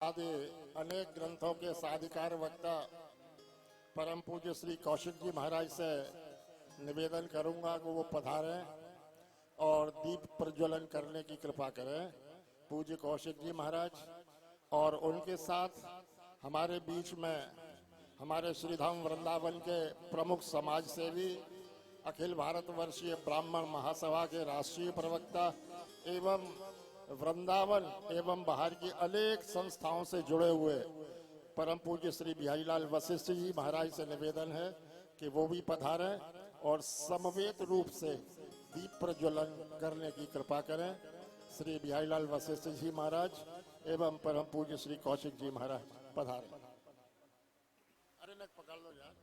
आदि अनेक ग्रंथों के साधिकार वक्ता परम पूज्य श्री कौशिक जी महाराज से निवेदन करूंगा कि वो पधारें और दीप प्रज्वलन करने की कृपा करें। पूज्य कौशिक जी महाराज और उनके साथ हमारे बीच में हमारे श्रीधाम वृंदावन के प्रमुख समाज सेवी, अखिल भारत वर्षीय ब्राह्मण महासभा के राष्ट्रीय प्रवक्ता एवं वृंदावन एवं बाहर की अनेक संस्थाओं से जुड़े हुए परम पूज्य श्री बिहारीलाल वशिष्ठ जी महाराज से निवेदन है कि वो भी पधारें और समवेत रूप से दीप प्रज्वलन करने की कृपा करें। श्री बिहारीलाल वशिष्ठ जी महाराज एवं परम पूज्य श्री कौशिक जी महाराज पधारें। अरे न पकड़ लो यार।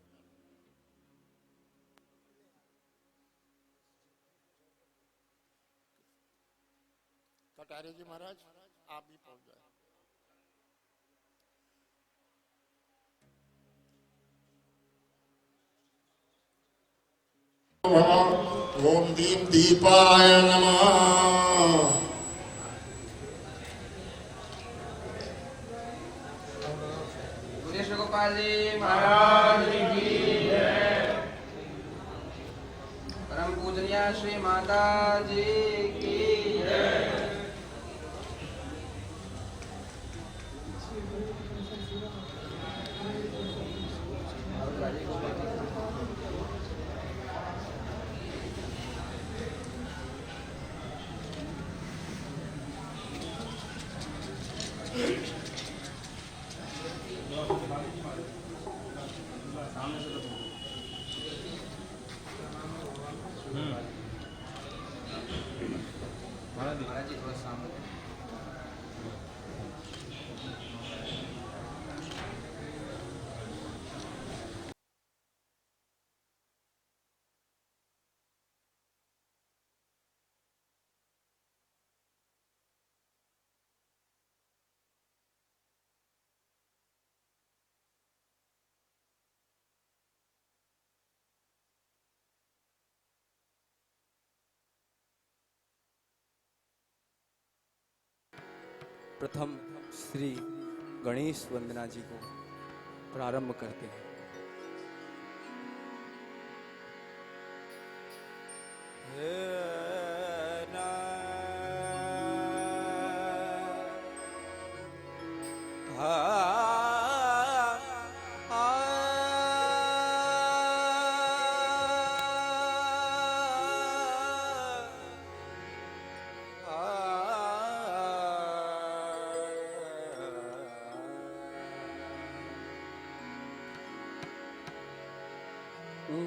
कटारे जी महाराज आप भी पहुंच जाए। ओम दीप दीपाय नमः। गोपाल जी महाराज की जय। परम पूजनीय श्री माता जी की जय। महाराज जी थोड़ा सामने। प्रथम श्री गणेश वंदना जी को प्रारंभ करते हैं।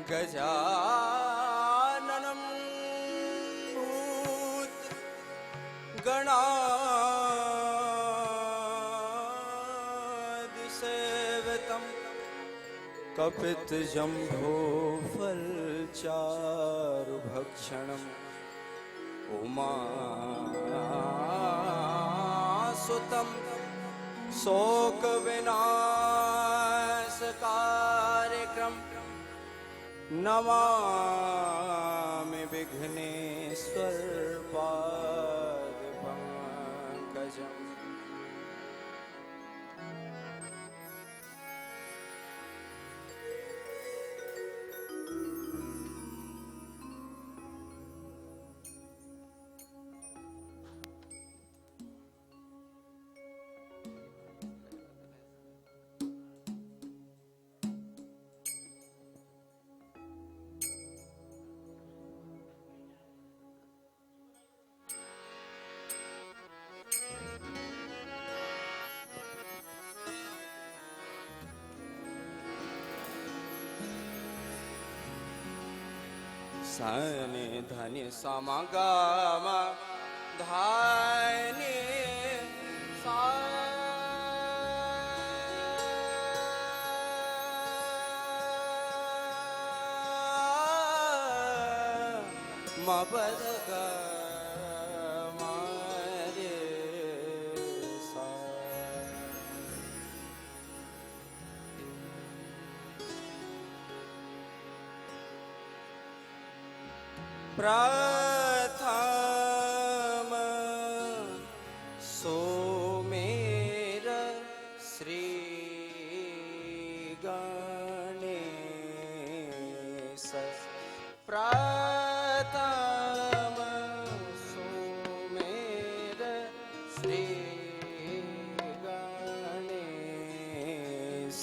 गजाननं भूत गणादिसेवितं कपितजम्बो फलचारुभक्षणम् उमासुतं शोकविनाशकार्यक्रम नमामि विघ्नेश्वर पाद पंकजम्। सनि धनि समगम धानि सा मपद मारे सा। प्रथम सोमेर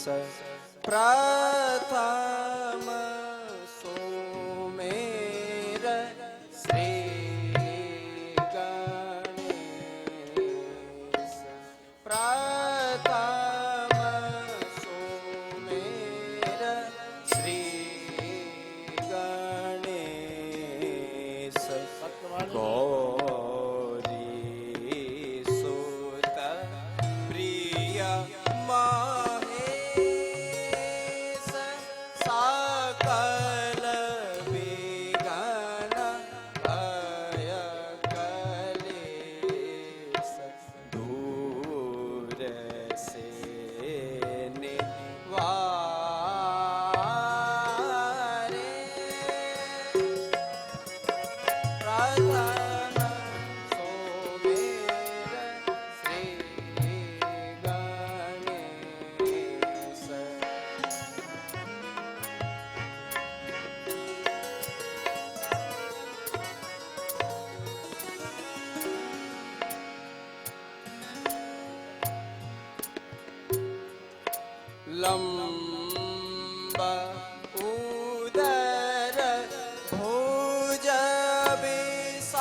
प्रथम सुमेर श्री गणेश प्रथम सुमेर श्री गणेश गौरी सुत प्रिय महेश सकल विघ्न भय कलेश दूर से निवारे प्रथम सुमेर श्री गणेश लंब उदर भुज विशाल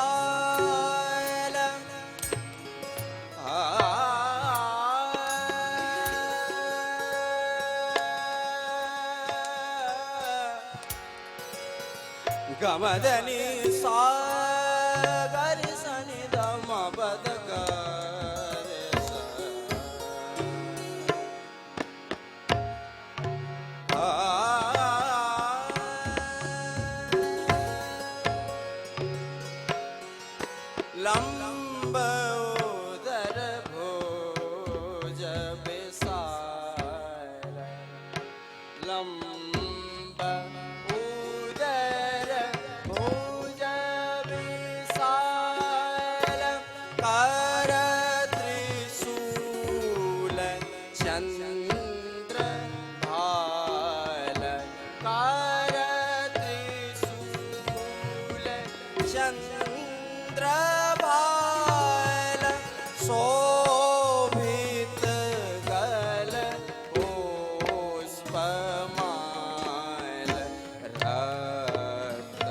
गमदनि सागर सनि दम बद लंब उदर भुज विशाल लंब उदर भुज विशाल कर त्रिशूल चंद्र भाल कर त्रिशूल चंद्र भाल शोभित गल पुष्पमाल रक्त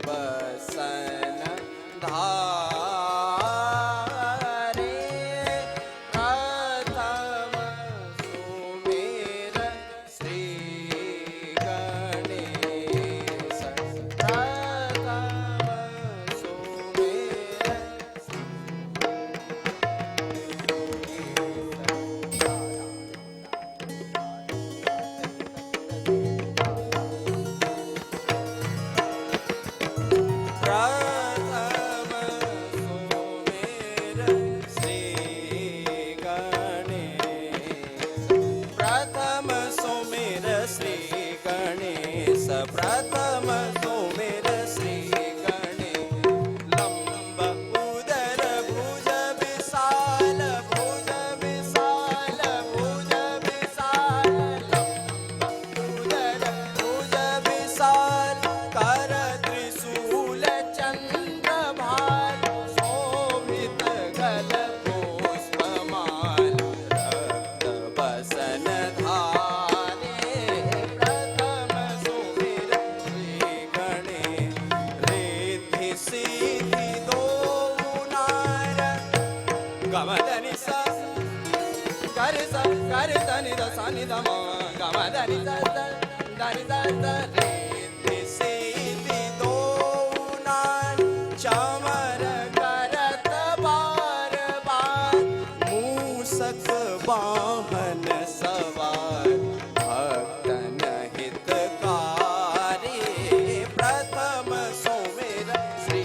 बसन धारे प्रथम सुमेर श्री गणेश प्रथम सुमेर प्रथम सुमेर श्री गणेश प्रथम सुमेर श्री गणेश प्रथम सुमेर श्री गणेश लंब उदर भुज विशाल भुज विशाल भुज विशाल लंब उदर भुज विशाल कर त्रिशूल चंद्र भाल शोभित गल पुष्पमाल रक्त बसन धारे प्रथम सुमेर श्री गणेश रिद्धि सिद्धि दो नार गमदनि सा कर धनि द सनि द म गमदनि द धनि द रिद्धि सिद्धि दो नार चमर करत बार बार मूसक वाहन सवार भक्तन हितकारी प्रथम सुमेर श्री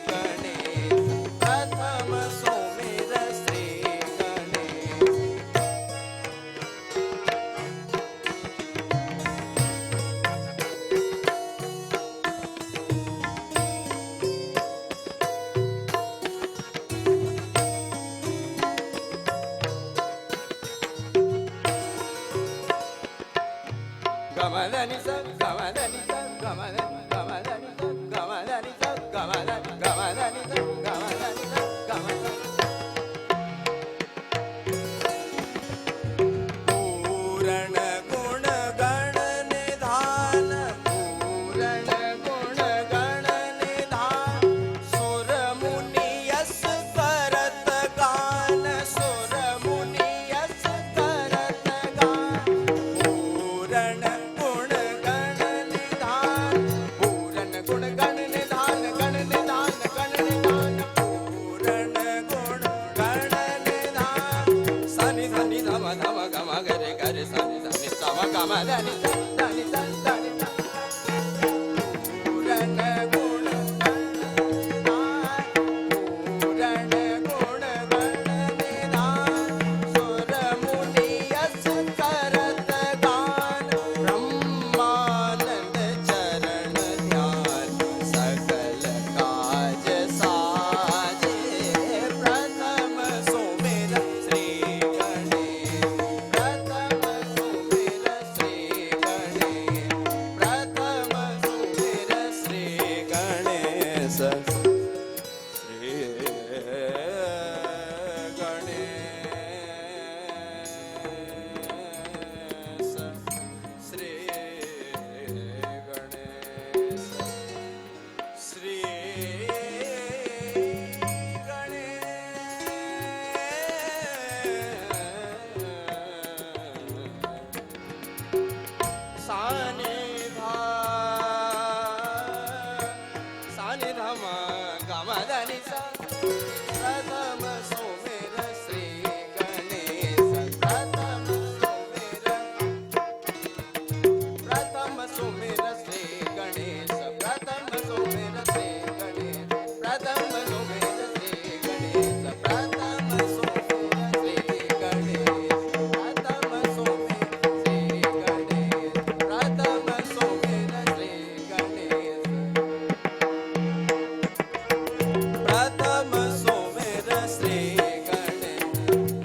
गणेश प्रथम सुमेर श्री गणेश गमदनि स गमदनि स गमदनि गमदनि स गमदनि स गमदनि गमदनि स गमदनि स गमदनि पूरण धम गम गरे गरे सा नि सा नि सा म ग म ध नि सा नि सा नि सा पूरण गुण पूरण गुण गण निधान सुर मुनि यस करत गान ब्रह्मानंद चरण ध्यान सकल काज साजे प्रथम सुमिर श्री गणेश प्रथम सुमिर श्री गणेश प्रथम सुमिर श्री गणेश श्री गणेश श्री गणेश श्री गणेश सानि धम गम धनि सा प्रथम सुमिर श्री गणेश प्रथम सुमिर श्री गणेश प्रथम सुमिर श्री गणेश प्रथम सुमिर श्री गणेश प्रथम सुमिर श्री गणेश प्रथम सुमिर श्री गणेश प्रथम सुमिर श्री गणेश प्रथम सुमिर श्री गणेश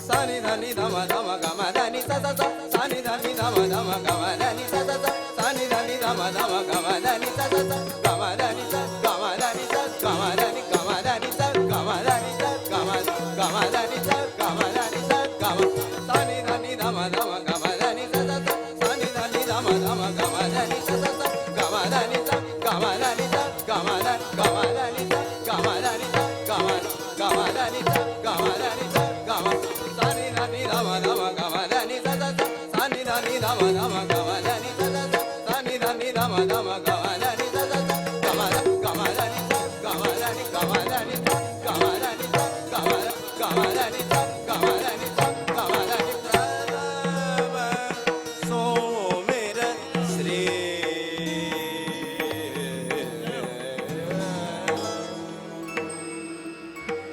सानि धनि धम धम गम धनि सा सा सा सानि धनि धम धम गम धनि सा सा सा सानि धनि धम धम गम धनि सा सा सा गम धनि सा गम धनि सा गम धनि गम धनि सा गम धनि सा गम धनि सा गम धनि सा गम सानि धनि धम धम गम धनि सा सा सा सानि धनि धम धम गम धनि सा सा सा गम धनि सा गम धनि सा गम धनि सा गम धनि सा गम धनि सा गम धनि सा गम सानि धनि धम धम गम धनि सा सा सा सानि धनि धम धम गम धनि सा सा सा सानि धनि धम धम गम धनि सा सा सा गम धनि सा गम धनि गम धनि सा गम धनि सा गम धनि सा गम धनि सा गम धनि प्रथम सुमिर श्री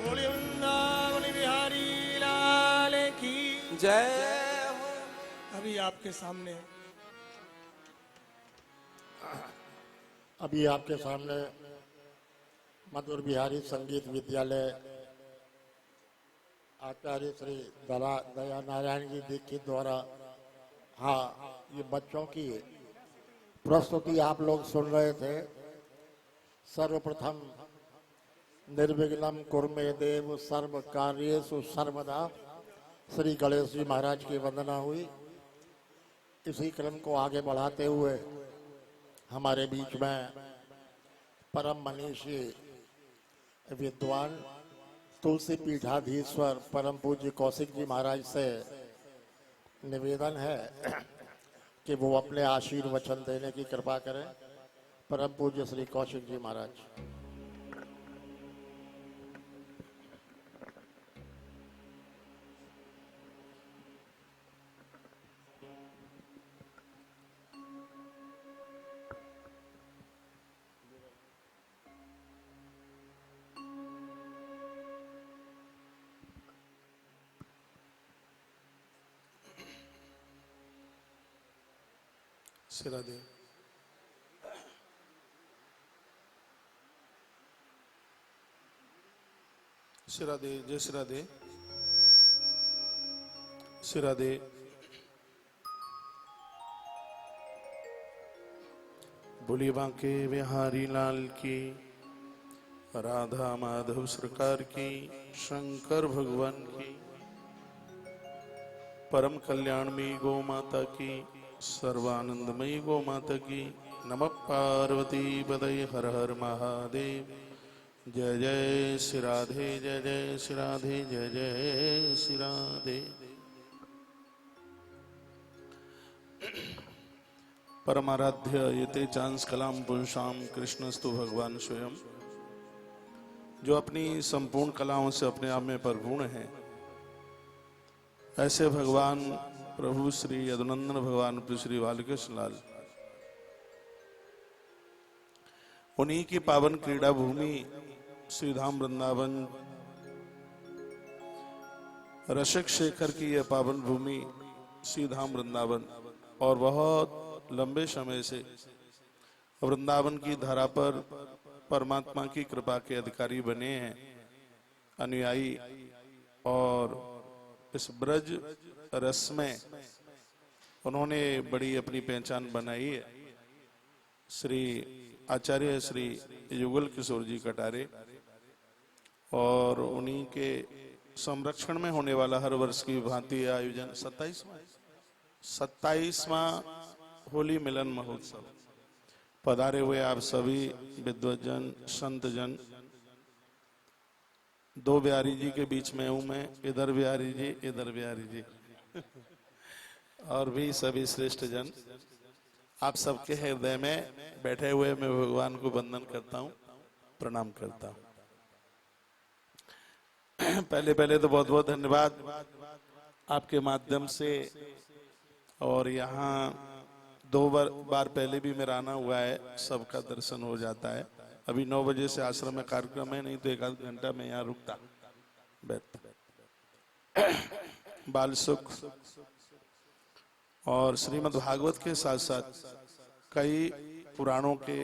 बोलिए वृंदावन बिहारी लाल की। जय हो। अभी आपके सामने अभी आपके सामने मधुर बिहारी संगीत विद्यालय आचार्य श्री दया नारायण जी दीक्षित द्वारा हाँ ये बच्चों की प्रस्तुति आप लोग सुन रहे थे। सर्वप्रथम निर्विघ्नं कुर्मे देव सर्व कार्येषु सर्वदा श्री गणेश जी महाराज की वंदना हुई। इसी क्रम को आगे बढ़ाते हुए हमारे बीच में परम मनीषी विद्वान तुलसी पीठाधीश्वर परम पूज्य कौशिक जी महाराज से निवेदन है कि वो अपने आशीर्वचन देने की कृपा करें। परम पूज्य श्री कौशिक जी महाराज। सिरा दे। सिरा दे, जय सिरा दे, सिरा दे। बोलिए बांके बिहारी लाल की, राधा माधव सरकार की, शंकर भगवान की, परम कल्याणमयी गौ माता की, सर्वानंदमयी गौ माता की। नमः पार्वती पतये हर हर महादेव। जय जय श्री राधे, जय जय श्री राधे, जय जय श्री राधे। परमाराध्य यते चांस कलाम पुरुषाम कृष्णस्तु भगवान स्वयं, जो अपनी संपूर्ण कलाओं से अपने आप में परिपूर्ण है, ऐसे भगवान प्रभु श्री यदुनंदन भगवान श्री बालकृष्ण लाल, उन्हीं की पावन क्रीड़ा भूमि श्री धाम वृंदावन, रसिक शेखर की यह पावन भूमि श्री धाम वृंदावन, और बहुत लंबे समय से वृंदावन की धरा पर परमात्मा की कृपा के अधिकारी बने हैं, अनुयायी, और इस ब्रज रस में उन्होंने बड़ी अपनी पहचान बनाई है। श्री आचार्य श्री युगल किशोर जी कटारे, और उन्हीं के संरक्षण में होने वाला हर वर्ष की भांति आयोजन 27वां होली मिलन महोत्सव। पधारे हुए आप सभी विद्वजन संतजन, दो बिहारी जी के बीच में हूं मैं, इधर बिहारी जी इधर बिहारी जी और भी सभी श्रेष्ठ जन, आप सबके हृदय में बैठे हुए मैं भगवान को वंदन करता हूं, प्रणाम करता हूं। पहले तो बहुत बहुत धन्यवाद आपके माध्यम से, और यहाँ 2 बार पहले भी मेरा आना हुआ है, सबका दर्शन हो जाता है। अभी 9 बजे से आश्रम में कार्यक्रम है, नहीं तो 1 घंटा में यहाँ रुकता बैठता। बाल सुख और श्रीमद् भागवत के साथ साथ कई पुराणों के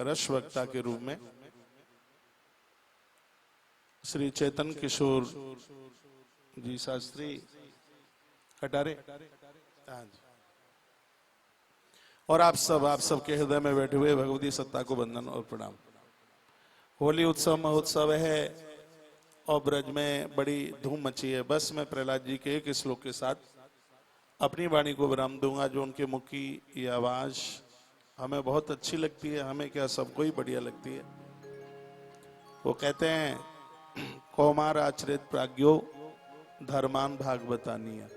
रस वक्ता के रूप में श्री चेतन किशोर जी शास्त्री कटारे, हाँ जी, और आप सबके हृदय में बैठे हुए भगवती सत्ता को वंदन और प्रणाम। होली उत्सव महोत्सव है और ब्रज में बड़ी धूम मची है। बस मैं प्रहलाद जी के एक श्लोक के साथ अपनी वाणी को विराम दूंगा, जो उनके मुख की ये आवाज हमें बहुत अच्छी लगती है, हमें क्या सबको ही बढ़िया लगती है। वो कहते हैं, कौमार आचरित प्राज्ञो धर्मान भागवतानीय।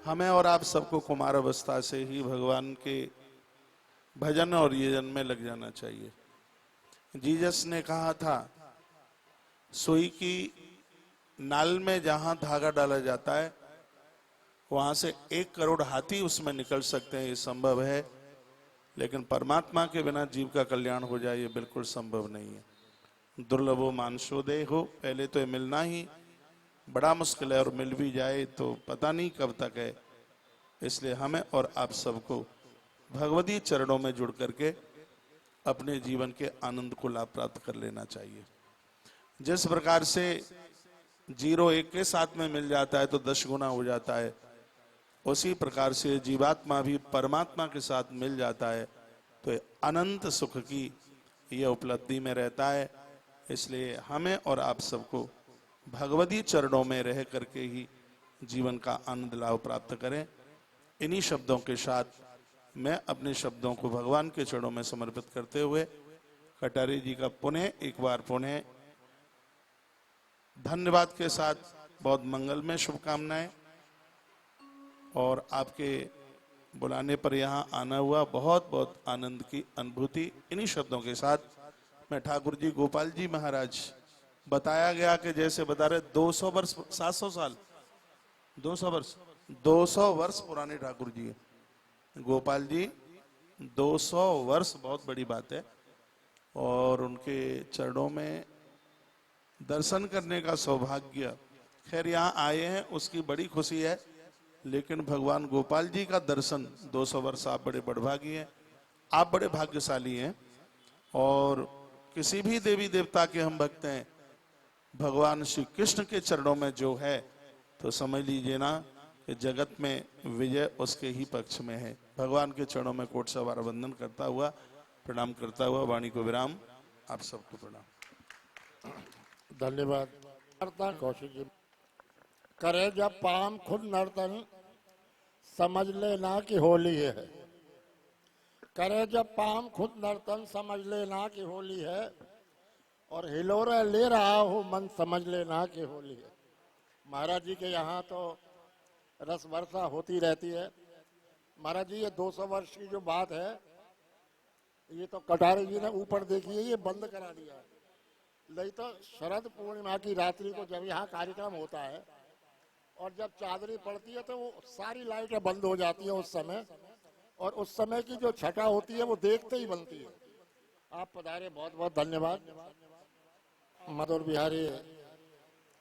हमें और आप सबको कुमार अवस्था से ही भगवान के भजन और यजन में लग जाना चाहिए। जीसस ने कहा था, सुई की नाल में जहां धागा डाला जाता है वहां से 1 करोड़ हाथी उसमें निकल सकते हैं, ये संभव है, लेकिन परमात्मा के बिना जीव का कल्याण हो जाए ये बिल्कुल संभव नहीं है। दुर्लभो मानसोदय हो, पहले तो ये मिलना ही बड़ा मुश्किल है, और मिल भी जाए तो पता नहीं कब तक है। इसलिए हमें और आप सबको भगवती चरणों में जुड़ करके अपने जीवन के आनंद को लाभ प्राप्त कर लेना चाहिए। जिस प्रकार से 0 1 के साथ में मिल जाता है तो 10 गुना हो जाता है, उसी प्रकार से जीवात्मा भी परमात्मा के साथ मिल जाता है तो अनंत सुख की यह उपलब्धि में रहता है। इसलिए हमें और आप सबको भगवती चरणों में रह करके ही जीवन का आनंद लाभ प्राप्त करें। इन्हीं शब्दों के साथ मैं अपने शब्दों को भगवान के चरणों में समर्पित करते हुए कटारे जी का एक बार पुनः धन्यवाद के साथ बहुत मंगलमय शुभकामनाएं, और आपके बुलाने पर यहाँ आना हुआ, बहुत बहुत आनंद की अनुभूति। इन्हीं शब्दों के साथ मैं ठाकुर जी गोपाल जी महाराज, बताया गया कि जैसे बता रहे 200 वर्ष 700 साल 200 वर्ष पुराने ठाकुर जी हैं गोपाल जी। 200 वर्ष बहुत बड़ी बात है, और उनके चरणों में दर्शन करने का सौभाग्य, खैर यहाँ आए हैं उसकी बड़ी खुशी है, लेकिन भगवान गोपाल जी का दर्शन 200 वर्ष आप बड़े बड़भागी हैं, आप बड़े भाग्यशाली हैं। और किसी भी देवी देवता के हम भक्त हैं, भगवान श्री कृष्ण के चरणों में जो है तो समझ लीजिए ना कि जगत में विजय उसके ही पक्ष में है। भगवान के चरणों में कोट सवार वंदन करता हुआ, प्रणाम करता हुआ वाणी को विराम। आप सबको प्रणाम। धन्यवाद। कौशिक जी, करे जब पाम खुद नर्तन समझ लेना कि होली है। करे जब पाम खुद नर्तन समझ लेना कि होली है, और हिलोरे ले रहा हो मन समझ लेना कि होली है। महाराज जी के यहाँ तो रस वर्षा होती रहती है। महाराज जी, ये 200 वर्ष की जो बात है, ये तो कटारे जी ने ऊपर देखिए ये बंद करा दिया है। नहीं तो शरद पूर्णिमा की रात्रि को जब यहाँ कार्यक्रम होता है और जब चादरी पड़ती है तो वो सारी लाइटें बंद हो जाती है उस समय, और उस समय की जो छटा होती है वो देखते ही बनती है। आप पधारे, बहुत बहुत धन्यवाद। मधुर बिहारी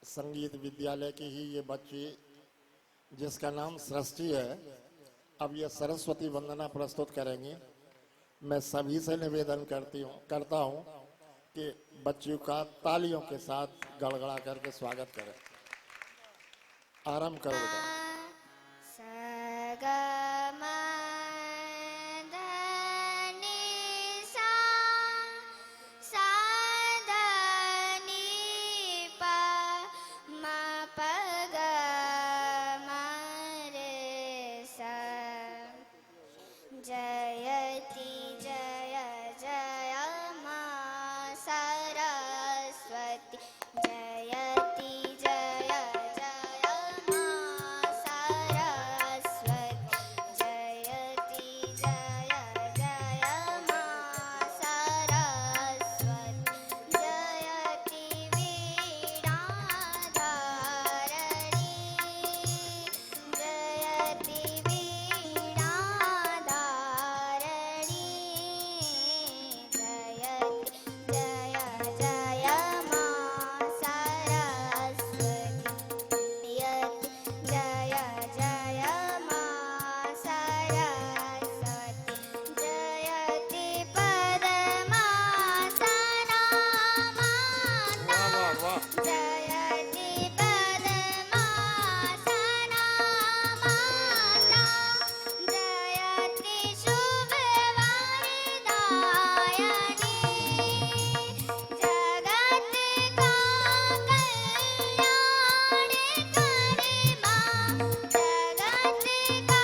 संगीत विद्यालय की ही ये बच्ची जिसका नाम सृष्टि है, अब ये सरस्वती वंदना प्रस्तुत करेंगी। मैं सभी से निवेदन करता हूँ कि बच्चियों का तालियों के साथ गड़गड़ा करके स्वागत करें। आरंभ करो बेटा। जयति जय जय मां सरस्वती, जयति जय जय मां सरस्वती, जयति जय जय मां सरस्वती, जयति वीणाधारिणी, जयति वीणाधारिणी, जयति जय जय मां सरस्वती, यति जय जय मां सरस्वती, जयति पद्मासना माता, वाह वाह वाह। जयति पद्मासना माता, जयति शुभवरदायिनी, जगत का कल्याणकारी मां, जगत का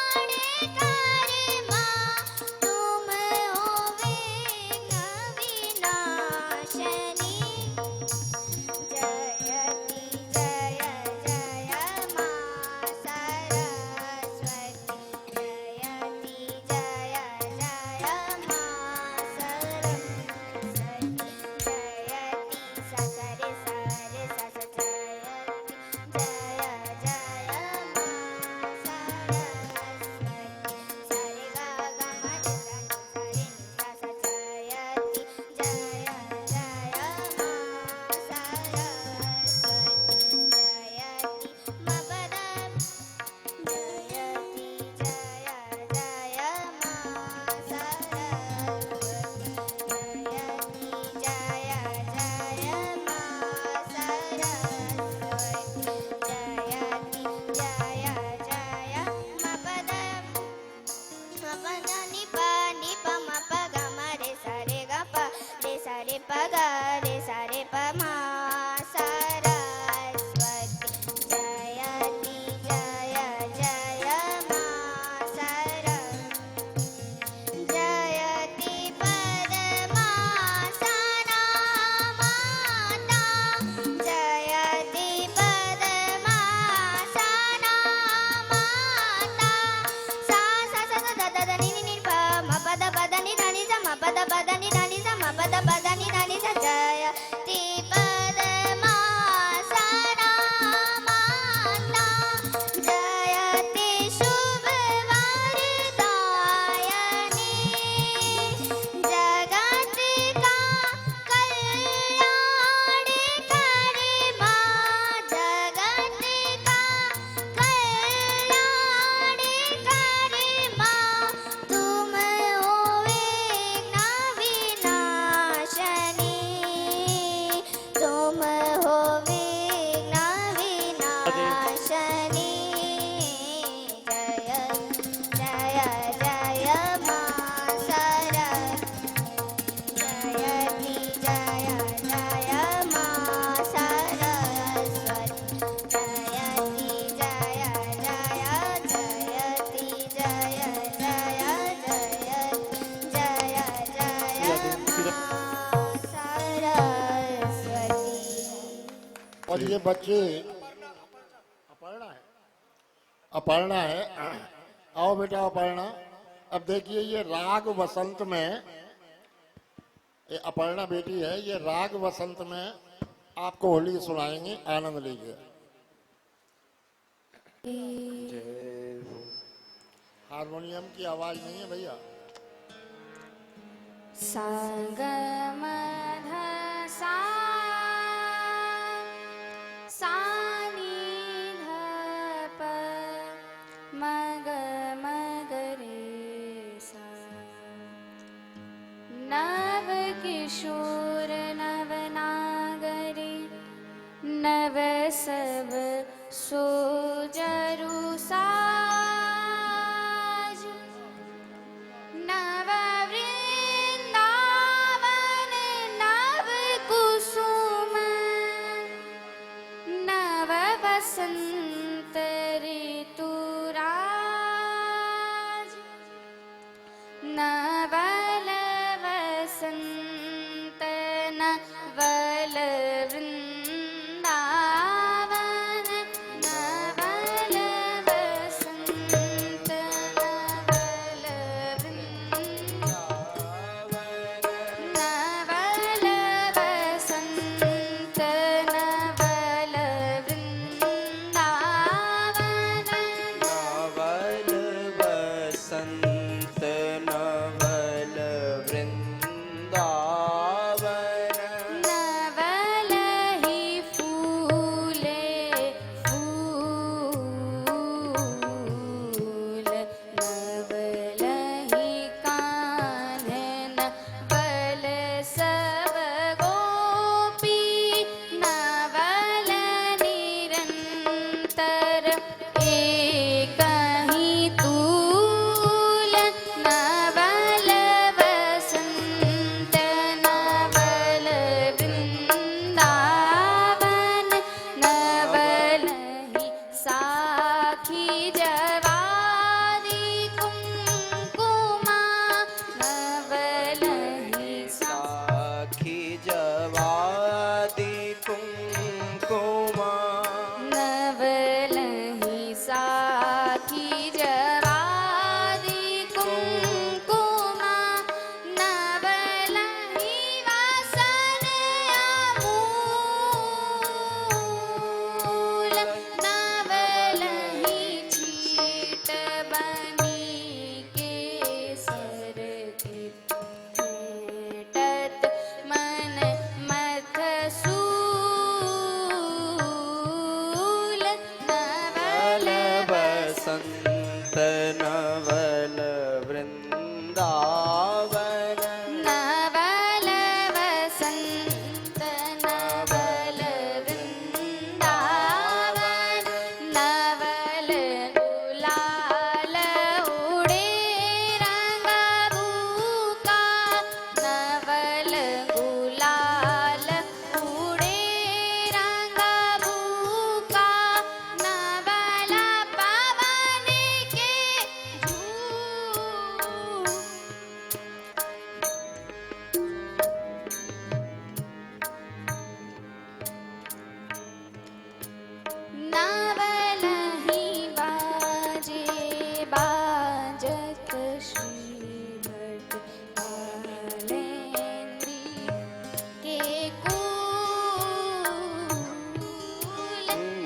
कल्याणकारी मां, तुम हो विघ्न विनाशिनी, जयति जय जय मां सरस्वती, जयति जय जय मां सरस्वती, जयति ससरे सरे सस, जयति जय जय मां सरस्वती, सरे ग ग म ध ध सरे नि सा सा, जयति जय जय मां सरस्वती, जयति म प द, जयति जय जय मां सरस्वती, जयति जय जय मां सरस्वती, जयति जय जय म प द, म प द नि प म प ग म रे सा रे ग प रे सा रे प ग रे सा रे प म सरस्वती, जयति जय जय मां सरस्वती, जयति पद्मासना माता, जयति पद्मासना माता, सा सा सा सा द द द नि नि नि प म प द प द नि ध नि सा म प द प द नि ध नि सा म प द प द नि ध नि सा, जयति पद्मासना माता, जयति शुभवरदायिनी, जगत का कल्याणकारी मां, जगत का कल्याणकारी मां, तुम हो विघ्न विनाशिनी, तुम हो विघ्न विनाशिनी, जय जय जय मां सरस्वती, जयति जय जय मां सरस्वती, जयति जय जय, जयति जय जय, जयति जय जय मां सरस्वती। और ये बच्चे अपर्णा है। आओ बेटा अपर्णा। अब देखिए ये राग वसंत में, ये अपर्णा बेटी है, ये राग वसंत में आपको होली सुनाएंगे, आनंद लीजिए। हारमोनियम की आवाज नहीं है भैया। सा ग म ध सा सा नी ध प म ग रे सा। नव किशोर नव नागरी नव सब सोजरु साज। नव वृंदावन नव कुसुम नव वसंत ऋतुराज। नवल वसंत नवल वृंदावन नवल वसंत नवल वृंदावन नवल वसंत नवल वृंदावन। नवल वसंत नवल वृंदावन। नवल ही फूले फूल नवल ही कान्हन नवल सब गोपी। नवल निरंतर एक ही तूल। नवल वसंत नवल वृंदावन नवल ही साखी जवादी कुमकुमा। नवल ही साखी जवादी कुमकुमा। नवल ही साखी जवादी कुमकुमा। नवल ही वासन अमूल। नवल ही छीट बनी केसर की छेटत मन मथ सूल। नवल नवल वसंत नवल वृंदावन। नवल वसंत नवल वृंदावन। नवल गुलाल उड़े रंग भूका। नवल गुलाल उड़े रंग भूका। नवल पवन के झूल। नवल ही बाजे बाजत श्रीभट कालेंद्री के कूल।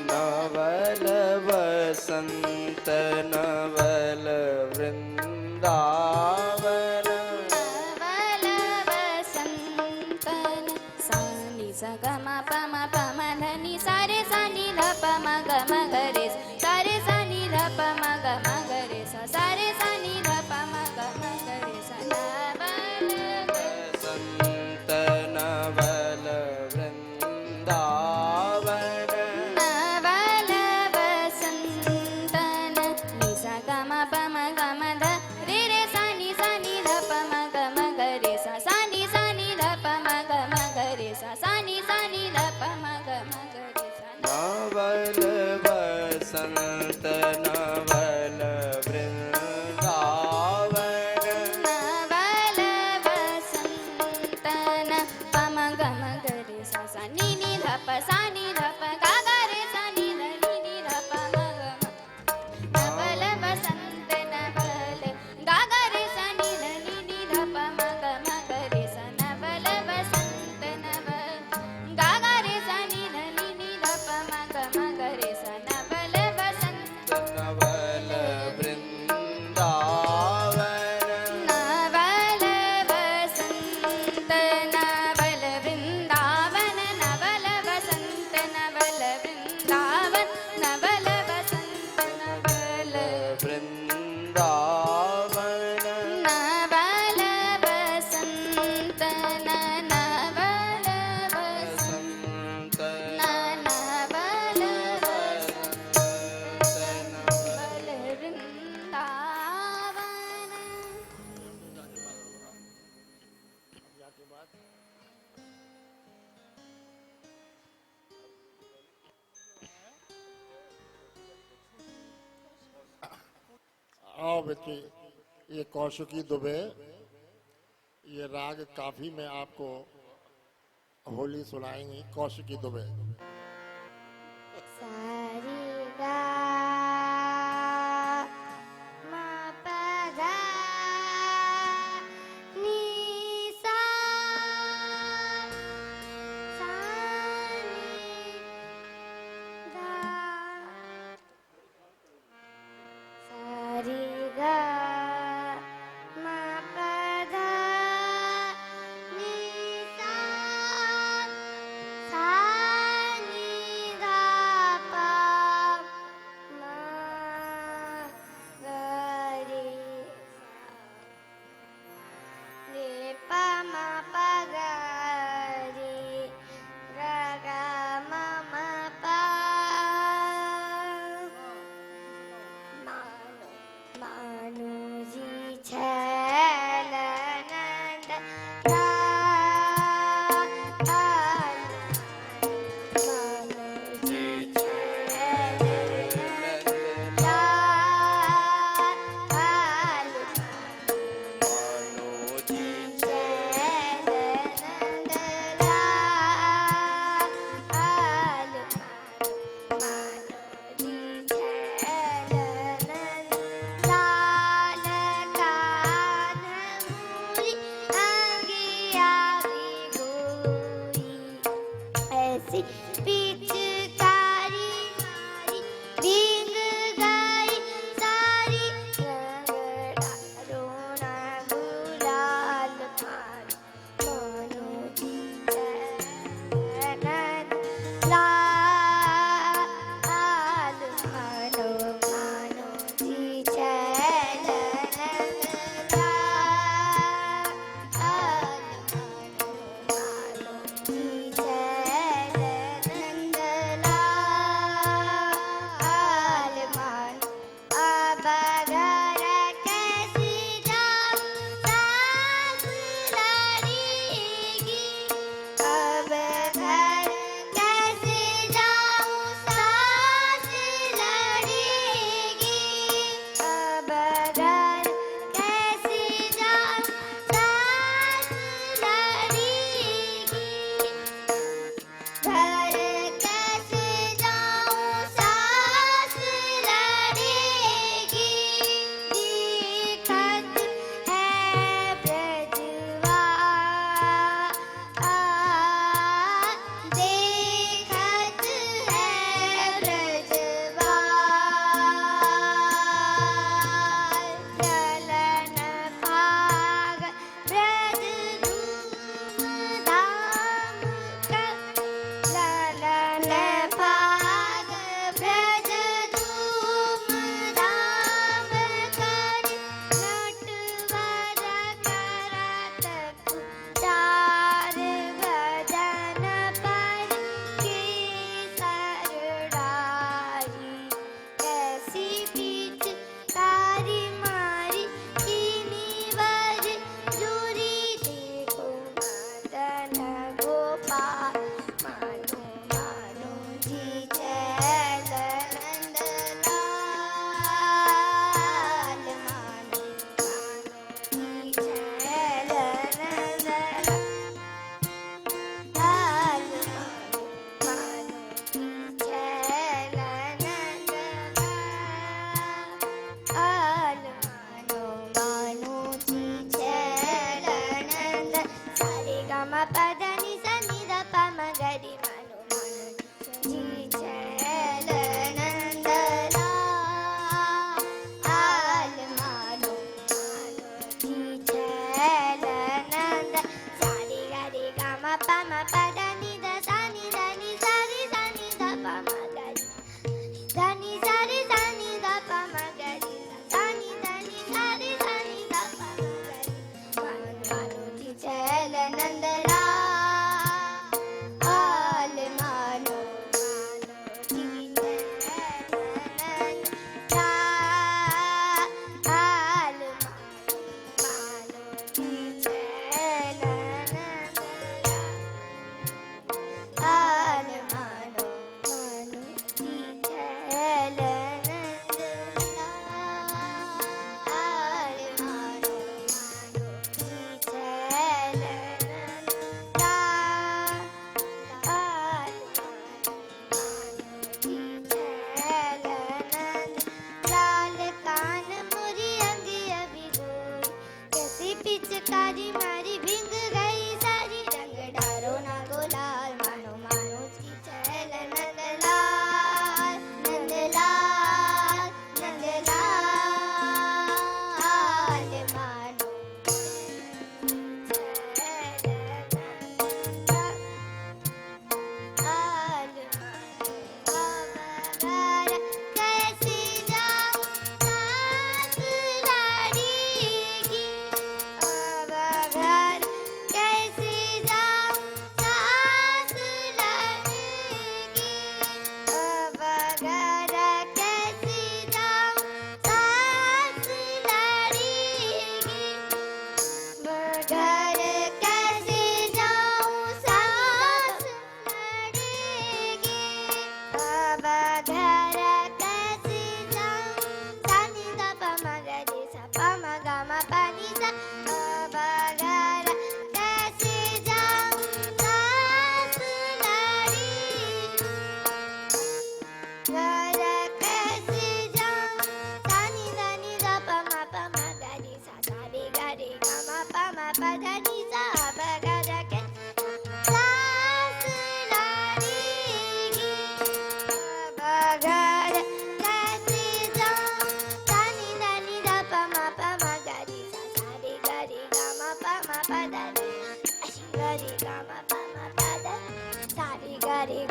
नवल वसंत नवल वृंदावन। नवल वसंतन सानी सगमा पम पम धनी सारे सानी ध पम गम गरे सारे सानी ध पम गम गरे सा सारे सानी ध पम गम गरे सा। नवल वसंत नवल वृंदावन। नवल वसंतन निसा गम पम गम ध रे रे सानी सानी ध पम गम गरे सा सानी सानी ध पम गम गरे सा सानी सानी ध पम गम गरे सा। नवल वसंत नवल वृंदावन। नवल वसंतन पम गम गरे सा सा नी नी ध प सा नी ध प गा गा रे सा नी ध नी नी ध प म गम। नवल वसंत नवल गा गा रे सा नी ध नी नी ध प म गम गरे सा। नवल वसंत नवल गा गा रे सा आओ बेटी, ये कौशिकी दुबे, ये राग काफी में आपको होली सुनाएंगी। कौशिकी दुबे। सारी गा मा पा धा नी सा सा नी धा सारी गा मा पा धा नी सा सा नी धा पा मा गा रे रे पा मा पा गा रे गा गा मा मा पा मा नो मा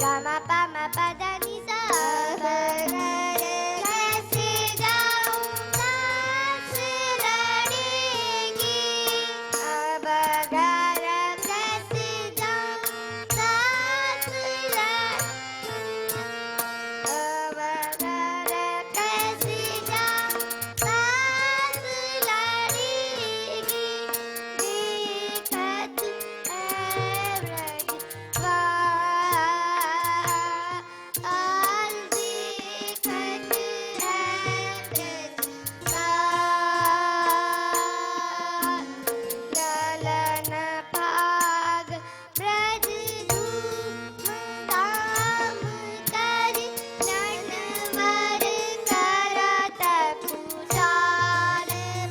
Gama pama pada ni sa कैसे जाऊं सांस लड़ेगी अब घर कैसे जाऊं सांस अब घर कैसे जाऊं सांस लड़ेगी दिखत है ब्रज आज दिखत है ब्रज ललन भाग ब्रज धूम धाम कर नटवर करत पुकार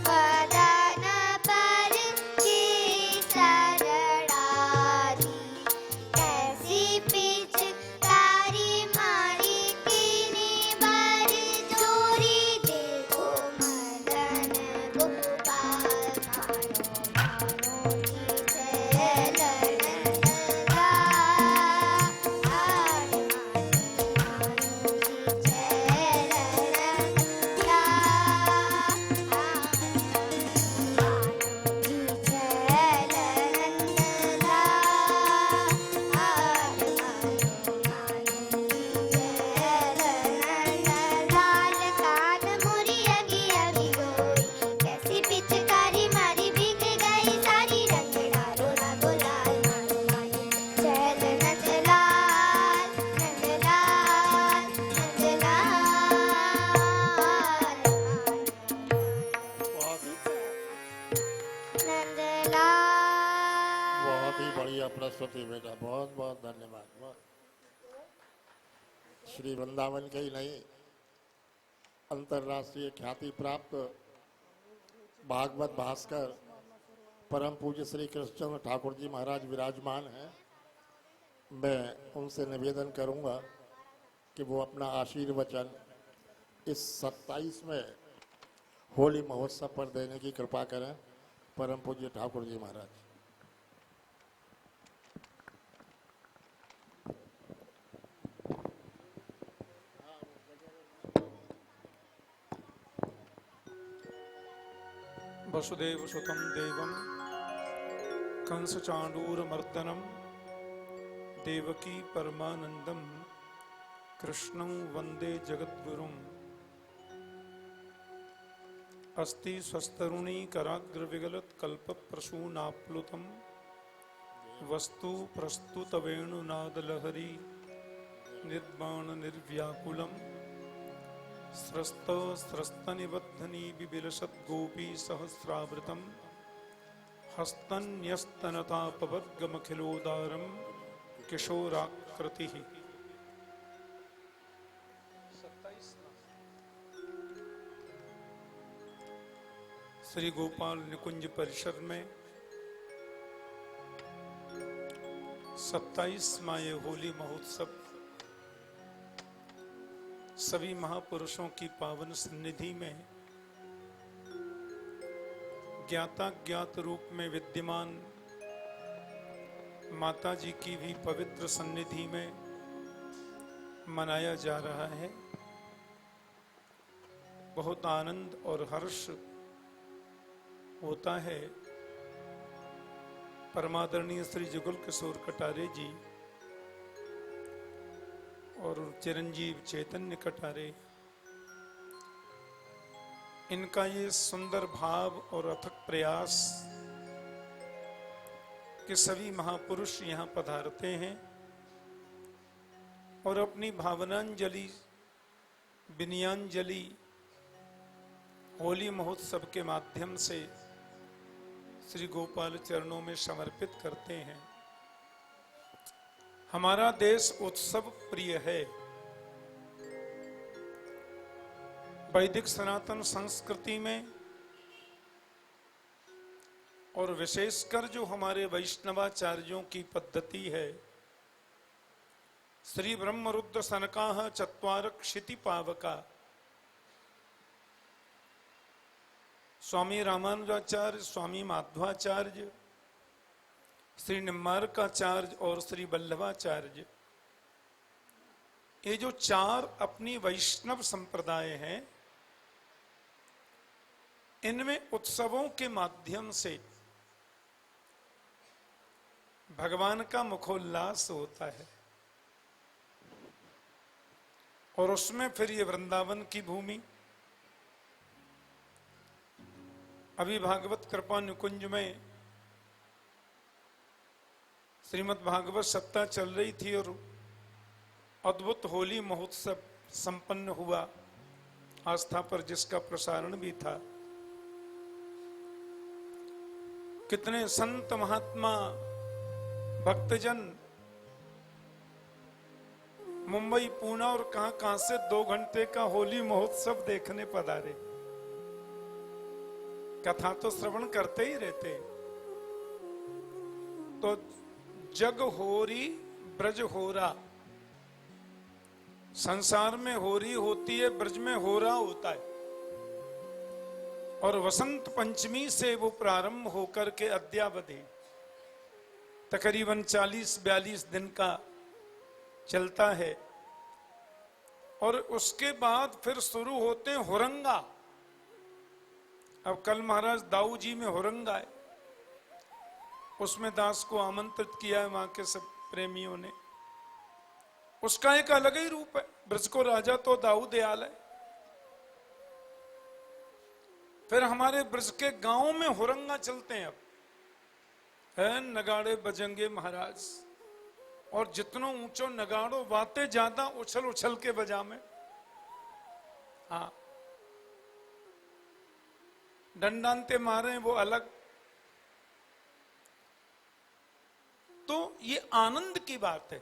बदन पर केसर डाली कैसी पिचकारी मारी किने बार चोरी देखो मदन गोपाल मानो की चलन गा मानो की चलन गा लाल कान मोरी अगी अगी गोरी कैसी पिचकारी मारी भीग गई सारी रंग डालो ना गुलाल मानो मानो चल नंदलाल नंदलाल नंदलाल बहुत ही बढ़िया प्रस्तुति बेटा, बहुत बहुत धन्यवाद। श्री वृंदावन के ही नहीं, अंतर्राष्ट्रीय ख्याति प्राप्त भागवत भास्कर परम पूज्य श्री कृष्ण ठाकुर जी महाराज विराजमान हैं। मैं उनसे निवेदन करूंगा कि वो अपना आशीर्वचन इस 27वें होली महोत्सव पर देने की कृपा करें। परम पूज्य ठाकुर जी महाराज। वसुदेव सुतं देवं कंस चांडूरमर्दनं देवकी परमानंदं कृष्णं वंदे जगद्गुरुम् अस्ति स्वस्तरुणी कराग्र विगलत कल्प प्रसूनाप्लुतम वस्तु प्रस्तुत वेणुनाद लहरी निर्बाण निर्व्याकुलम स्रस्त स्रस्तनिबद्धनी बिबिलसत् गोपी सहस्रावृतम हस्तन्यस्तनतापवर्गमखिलोदारम किशोराकृतिः। श्री गोपाल निकुंज परिसर में 27वां ये होली महोत्सव सभी महापुरुषों की पावन सन्निधि में ज्ञाता ज्ञात रूप में विद्यमान माता जी की भी पवित्र सन्निधि में मनाया जा रहा है। बहुत आनंद और हर्ष होता है। परमादरणीय श्री जुगल किशोर कटारे जी और चिरंजीव चैतन्य कटारे, इनका ये सुंदर भाव और अथक प्रयास कि सभी महापुरुष यहाँ पधारते हैं और अपनी भावनांजलि विनयांजलि होली महोत्सव के माध्यम से श्री गोपाल चरणों में समर्पित करते हैं। हमारा देश उत्सव प्रिय है। वैदिक सनातन संस्कृति में और विशेषकर जो हमारे वैष्णवाचार्यों की पद्धति है, श्री ब्रह्मरुद्र सनकाः चत्वार क्षिति पावका, स्वामी रामानुजाचार्य, स्वामी माध्वाचार्य, श्री निम्बार्काचार्य और श्री वल्लभाचार्य, ये जो चार अपनी वैष्णव संप्रदाय हैं, इनमें उत्सवों के माध्यम से भगवान का मुखोल्लास होता है। और उसमें फिर ये वृंदावन की भूमि, अभी भागवत कृपा निकुंज में श्रीमद् भागवत सप्ताह चल रही थी और अद्भुत होली महोत्सव संपन्न हुआ आस्था पर, जिसका प्रसारण भी था। कितने संत महात्मा भक्तजन मुंबई, पूना और कहां से 2 घंटे का होली महोत्सव देखने पधारे। कथा तो श्रवण करते ही रहते। तो जग होरी ब्रज होरा, संसार में होरी होती है, ब्रज में होरा होता है। और वसंत पंचमी से वो प्रारंभ होकर के अद्यावधि तकरीबन 40-42 दिन का चलता है। और उसके बाद फिर शुरू होते हैं हुरंगा। अब कल महाराज दाऊ जी में हुरंगा है, उसमें दास को आमंत्रित किया है वहां के सब प्रेमियों ने। उसका एक अलग ही रूप है। ब्रज को राजा तो दाऊ दयाल है। फिर हमारे ब्रज के गांव में हुरंगा चलते हैं। अब है नगाड़े बजेंगे महाराज, और जितनो ऊंचो नगाड़ो बातें ज्यादा उछल उछल के बजा में। हाँ, डंडांते मारे वो अलग। तो ये आनंद की बात है,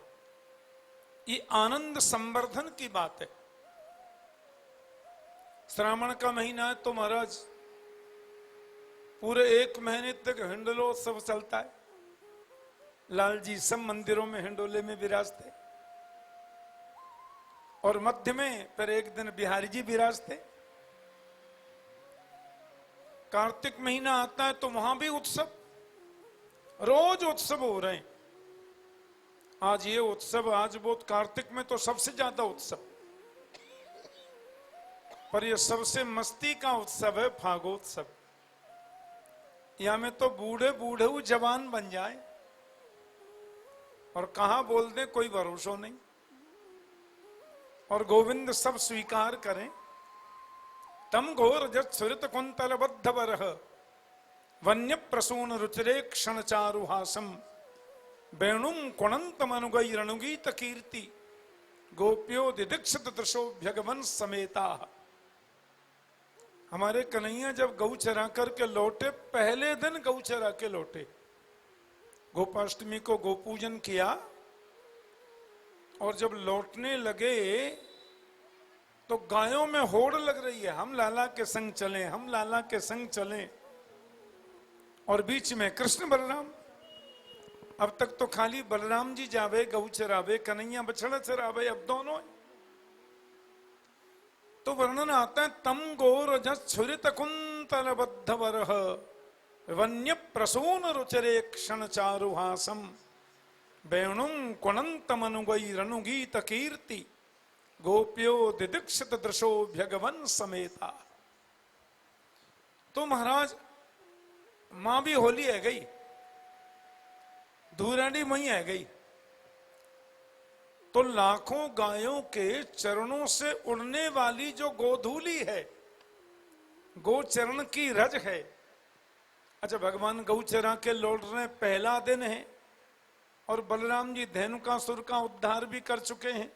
ये आनंद संवर्धन की बात है। श्रावण का महीना है तो महाराज पूरे 1 महीने तक हिंडोलोत्सव चलता है। लाल जी सब मंदिरों में हिंडोले में विराजते, और मध्य में फिर एक दिन बिहारी जी विराजते। कार्तिक महीना आता है तो वहां भी उत्सव, रोज उत्सव हो रहे हैं। आज ये उत्सव, आज वो, कार्तिक में तो सबसे ज्यादा उत्सव। पर ये सबसे मस्ती का उत्सव है फागोत्सव। यहां में तो बूढ़े बूढ़े जवान बन जाए और कहा बोल दे कोई भरोसा नहीं। और गोविंद सब स्वीकार करें। तम घोर जत सुरत कुंतल बद्ध बरह वन्य प्रसून रुचिरे क्षण चारुहासम वेणुम कुणंत मनुगई रणुगीत कीर्ति गोप्यो दिदीक्षित दृशो भगवन समेता। हमारे कन्हैया जब गौ चरा करके लौटे, पहले दिन गौ चरा के लौटे, गोपाष्टमी को गोपूजन किया, और जब लौटने लगे तो गायों में होड़ लग रही है, हम लाला के संग चलें, हम लाला के संग चलें। और बीच में कृष्ण बलराम। अब तक तो खाली बलराम जी जावे गौ चरावे, कन्हैया बछड़ा चरावे, अब दोनों। तो वर्णन आता है तम गोर छुरित कुंतल बद्ध वरह वन्य प्रसून रुचरे क्षण चारुहासम वेणुम कुणंत मनुगई रणुगीत कीर्ति गोप्यो दिदीक्षित दृशो भगवन समेता। तो महाराज मां भी होली है गई, धूरानी मई है गई, तो लाखों गायों के चरणों से उड़ने वाली जो गोधूली है, गोचरण की रज है। अच्छा, भगवान गौ चरा के लौट रहे, पहला दिन है, और बलराम जी धेनुकासुर का उद्धार भी कर चुके हैं।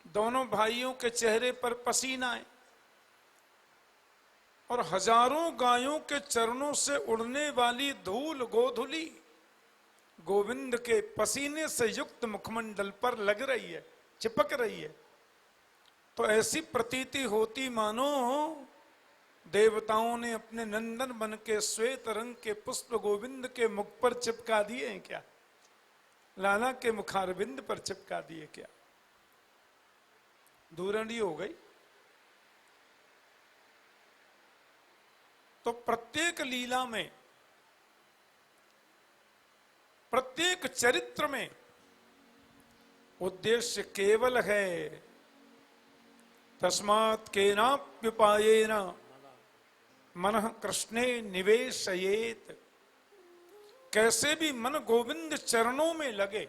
दोनों भाइयों के चेहरे पर पसीना है, और हजारों गायों के चरणों से उड़ने वाली धूल गोधुली गोविंद के पसीने से युक्त मुखमंडल पर लग रही है, चिपक रही है। तो ऐसी प्रतीति होती मानो देवताओं ने अपने नंदन बन के श्वेत रंग के पुष्प गोविंद के मुख पर चिपका दिए हैं क्या, लाला के मुखारविंद पर चिपका दिए क्या। दूरणी हो गई। तो प्रत्येक लीला में, प्रत्येक चरित्र में उद्देश्य केवल है तस्मात् केनाप्युपायेन मनः कृष्णे निवेशयेत। कैसे भी मन गोविंद चरणों में लगे।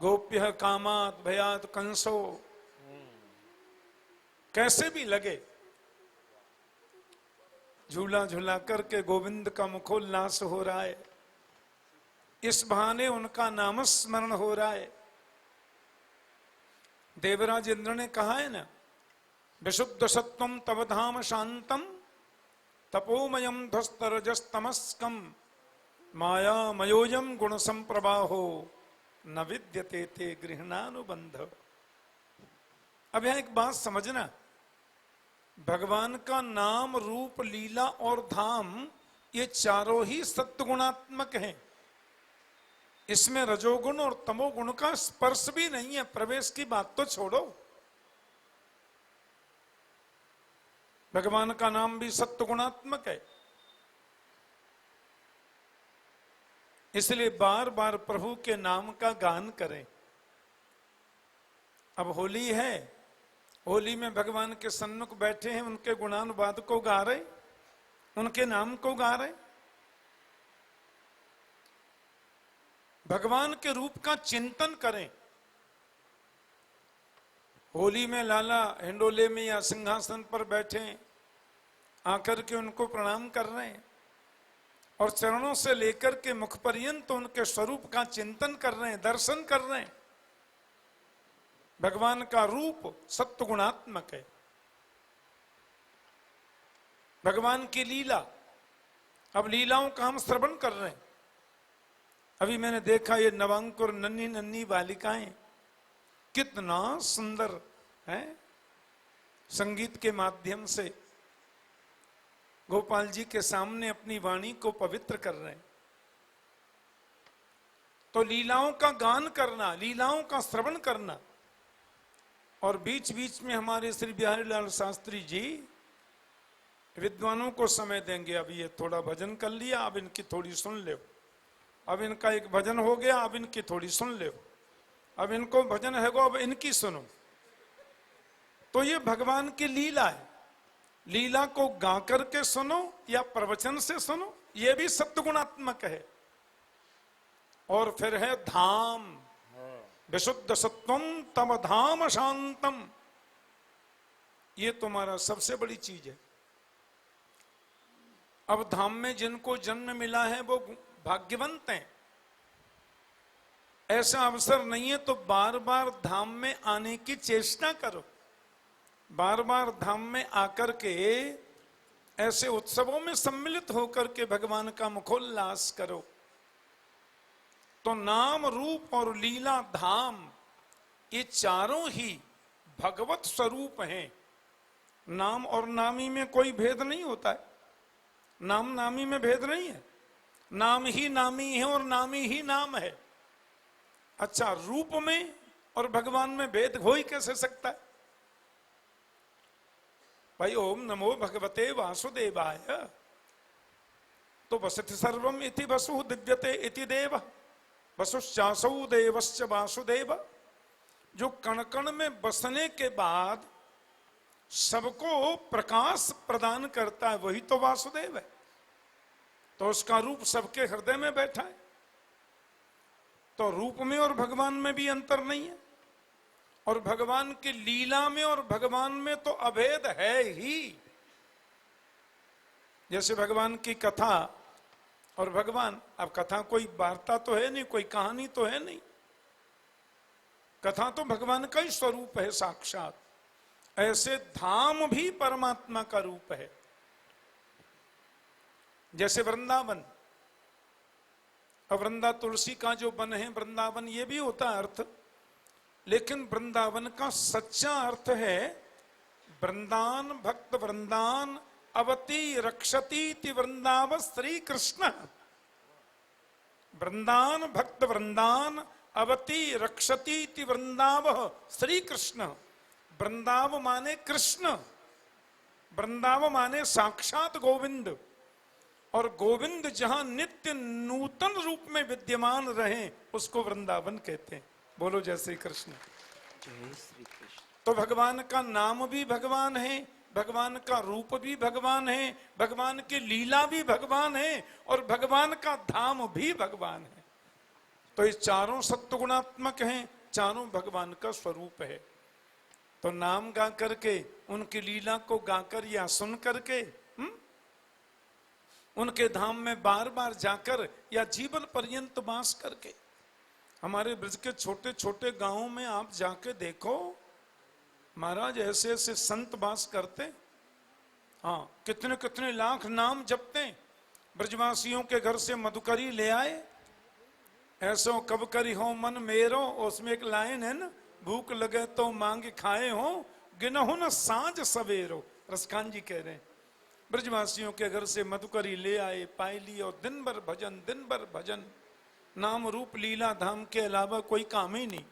गोप्य कामात भयात कंसो, कैसे भी लगे। झूला झूला करके गोविंद का मुखोल्लास हो रहा है, इस बहाने उनका नामस्मरण हो रहा है। देवराज इंद्र ने कहा है ना, विशुद्ध सत्वम तव धाम शांतम तपोमयम ध्वस्तरजस्तमस्कम मायामयोयम गुण संप्रवाहो न विद्यते ते गृहणानुबंध। अब यहां एक बात समझना, भगवान का नाम रूप लीला और धाम ये चारों ही सत्गुणात्मक हैं। इसमें रजोगुण और तमोगुण का स्पर्श भी नहीं है। प्रवेश की बात तो छोड़ो, भगवान का नाम भी सत्गुणात्मक है। इसलिए बार बार प्रभु के नाम का गान करें। अब होली है, होली में भगवान के सन्मुख बैठे हैं, उनके गुणानुवाद को गा रहे, उनके नाम को गा रहे। भगवान के रूप का चिंतन करें। होली में लाला हिंडोले में या सिंहासन पर बैठे आकर के उनको प्रणाम कर रहे हैं और चरणों से लेकर के मुख पर्यंत उनके स्वरूप का चिंतन कर रहे हैं, दर्शन कर रहे हैं। भगवान का रूप सत्वगुणात्मक है। भगवान की लीला, अब लीलाओं का हम श्रवण कर रहे हैं। अभी मैंने देखा ये नवांकुर नन्ही नन्ही बालिकाएं कितना सुंदर है, संगीत के माध्यम से गोपाल जी के सामने अपनी वाणी को पवित्र कर रहे हैं। तो लीलाओं का गान करना, लीलाओं का श्रवण करना, और बीच बीच में हमारे श्री बिहारी लाल शास्त्री जी विद्वानों को समय देंगे। अब ये थोड़ा भजन कर लिया, अब इनकी थोड़ी सुन लो। अब इनका एक भजन हो गया, अब इनकी थोड़ी सुन लो। अब इनको भजन है गो, अब इनकी सुनो। तो ये भगवान की लीला है। लीला को गा करके सुनो या प्रवचन से सुनो, ये भी सत्गुणात्मक है। और फिर है धाम, विशुद्ध सत्वम तम धाम शांतम, ये तुम्हारा सबसे बड़ी चीज है। अब धाम में जिनको जन्म मिला है वो भाग्यवंत हैं। ऐसा अवसर नहीं है तो बार बार धाम में आने की चेष्टा करो। बार बार धाम में आकर के ऐसे उत्सवों में सम्मिलित होकर के भगवान का मुखोल्लास करो। तो नाम रूप और लीला धाम ये चारों ही भगवत स्वरूप हैं। नाम और नामी में कोई भेद नहीं होता है। नाम नामी में भेद नहीं है। नाम ही नामी है और नामी ही नाम है। अच्छा, रूप में और भगवान में भेद हो ही कैसे सकता है भाई? ओम नमो भगवते वासुदेवाय, तो वसति सर्वम इति वसु दिव्यते इति देव, वसुश्चासौ देवश्च वासुदेव। जो कण कण में बसने के बाद सबको प्रकाश प्रदान करता है वही तो वासुदेव है। तो उसका रूप सबके हृदय में बैठा है। तो रूप में और भगवान में भी अंतर नहीं है। और भगवान की लीला में और भगवान में तो अभेद है ही। जैसे भगवान की कथा और भगवान, अब कथा कोई वार्ता तो है नहीं, कोई कहानी तो है नहीं। कथा तो भगवान का ही स्वरूप है साक्षात। ऐसे धाम भी परमात्मा का रूप है। जैसे वृंदावन, अब वृंदा तुलसी का जो वन है, वृंदावन ये भी होता है अर्थ, लेकिन वृंदावन का सच्चा अर्थ है वृंदान भक्त वृंदान अवति रक्षति वृंदाव श्री कृष्ण। वृंदान भक्त वृंदान अवति रक्षति वृंदाव श्री कृष्ण। वृंदाव माने कृष्ण, वृंदाव माने साक्षात गोविंद, और गोविंद जहां नित्य नूतन रूप में विद्यमान रहे उसको वृंदावन कहते हैं। बोलो जय श्री कृष्ण। जय श्री कृष्ण। तो भगवान का नाम भी भगवान है, भगवान का रूप भी भगवान है, भगवान की लीला भी भगवान है और भगवान का धाम भी भगवान है। तो ये चारों सत्वगुणात्मक हैं, चारों भगवान का स्वरूप है। तो नाम गा करके, उनकी लीला को गाकर या सुन करके, उनके धाम में बार बार जाकर या जीवन पर्यंत वास करके। हमारे ब्रज के छोटे छोटे गांवों में आप जाके देखो महाराज, ऐसे ऐसे संत वास करते, हाँ कितने कितने लाख नाम जपते। ब्रजवासियों के घर से मधुकरी ले आए, ऐसो कब करी हो मन मेरो, उसमें एक लाइन है ना, भूख लगे तो मांग खाए हो, गिनहु न सांझ सवेरो। रसखान जी कह रहे हैं ब्रजवासियों के घर से मधुकरी ले आए, पाई ली और दिन भर भजन, दिन भर भजन, नाम रूप लीला धाम के अलावा कोई काम ही नहीं।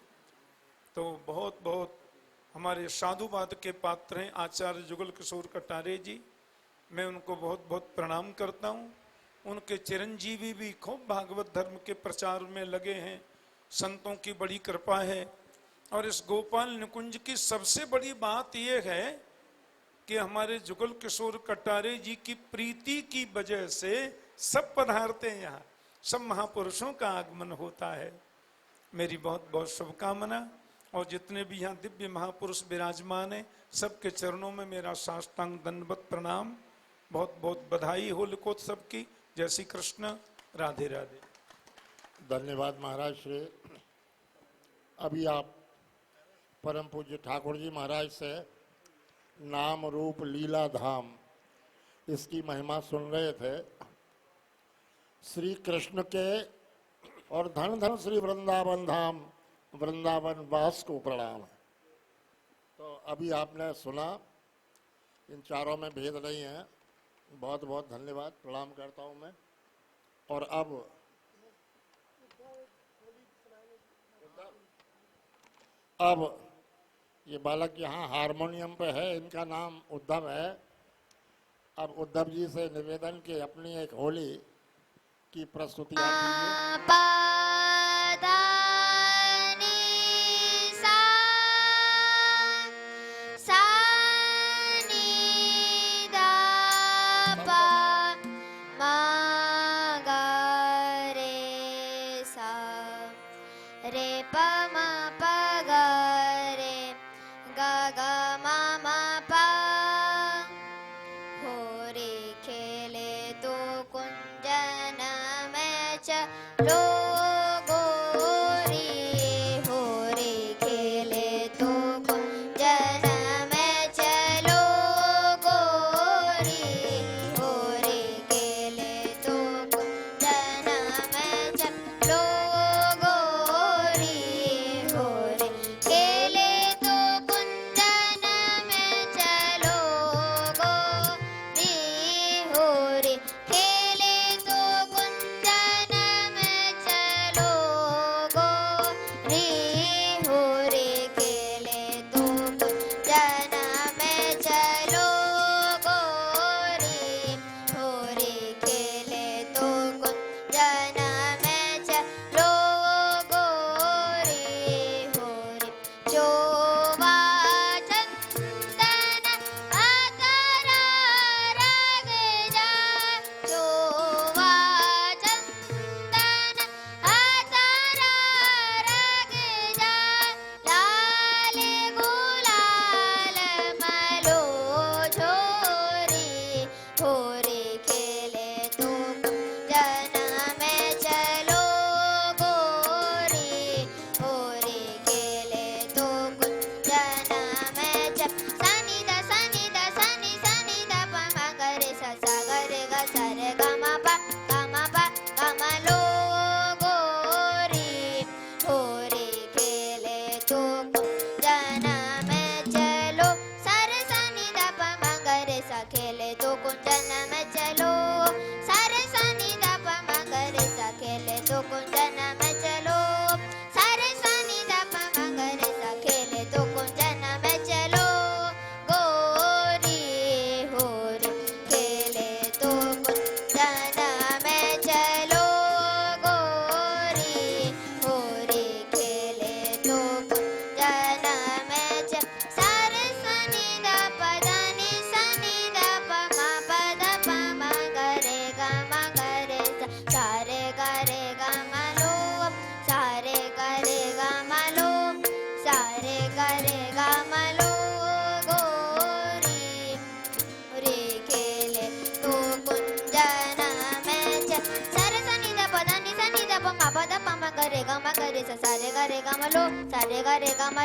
तो बहुत बहुत हमारे साधुवाद के पात्र हैं आचार्य जुगल किशोर कटारे जी, मैं उनको बहुत बहुत प्रणाम करता हूँ। उनके चिरंजीवी भी खूब भागवत धर्म के प्रचार में लगे हैं, संतों की बड़ी कृपा है। और इस गोपाल निकुंज की सबसे बड़ी बात यह है कि हमारे जुगल किशोर कटारे जी की प्रीति की वजह से सब पधारते हैं, यहाँ सब महापुरुषों का आगमन होता है। मेरी बहुत बहुत शुभकामना। और जितने भी यहाँ दिव्य महापुरुष विराजमान हैं सबके चरणों में मेरा साष्टांग दंडवत प्रणाम। बहुत बहुत बधाई हो लिकोत्सव की। जय श्री कृष्ण, राधे राधे। धन्यवाद महाराज श्री। अभी आप परम पूज्य ठाकुर जी महाराज से नाम रूप लीला धाम इसकी महिमा सुन रहे थे। श्री कृष्ण के और धन धन श्री वृंदावन धाम वृंदावन वास को प्रणाम है। तो अभी आपने सुना, इन चारों में भेद नहीं है। बहुत बहुत धन्यवाद, प्रणाम करता हूँ मैं। और अब ये बालक यहाँ हारमोनियम पे है, इनका नाम उद्धव है। अब उद्धव जी से निवेदन कि अपनी एक होली की प्रस्तुति आप कीजिए। खेले तो कुंजन में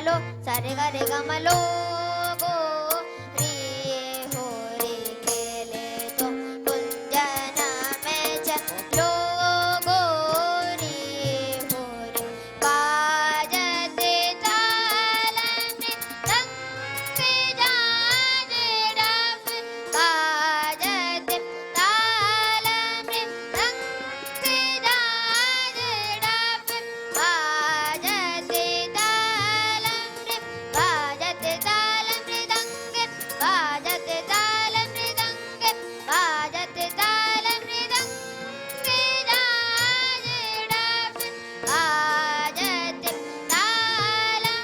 लो सारे गा रे गा मा लो गो री हो रे खेले तो कुंजना में चलो गो री हो रे बाजते तालम रंग जाजे डफ बाजते तालम रंग जाजे डफ बाजते तालम बाजते तालम मृदंग बाजते तालम मृदंग बाजते तालम मृदंग जाजे डफ बाजते तालम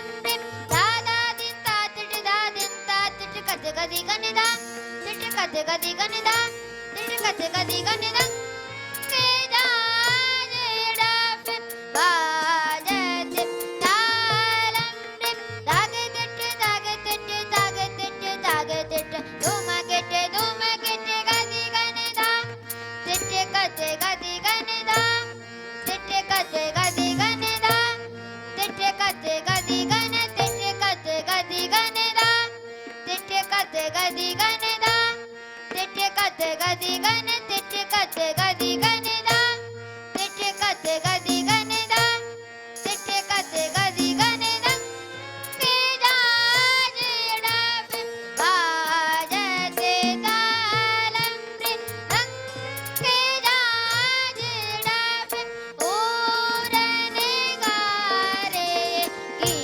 दादा दिन तातिट दादिन तातिट कद गदी गनिदा तिट कद गदी गनिदा तिट कद गदी गनिदा जाजे डफ बाजते तालम दागे तिट दागे तिट दागे तिट दागे तिट धूम केटे गदी गनिदा तिट कद गदी गनिदा तिट कद गदी गनिदा तिट कद गदी गन तिट कद गदी गनिदा तिट कद गदी गनिदा तिट कद गदी गन तिट कद गदी गनिदा तिट कद गदी गनिदा तिट कद गदी गनिदा जाजे डफ बाजते तालम रंग जाजे डफ उड़ने गारे की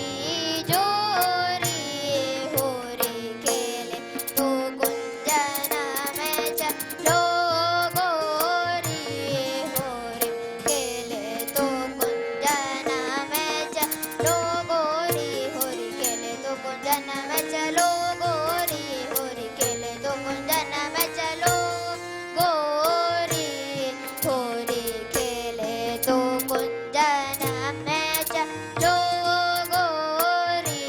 जोरी हो रे खेले तो कुंजना में चलो गोरी हो रे खेले तो कुंजना में चलो गोरी हो रे खेले तो कुंजना में चलो गोरी हो रे खेले तो कुंजना में चलो गोरी हो रे खेले तो कुंजना में चलो गोरी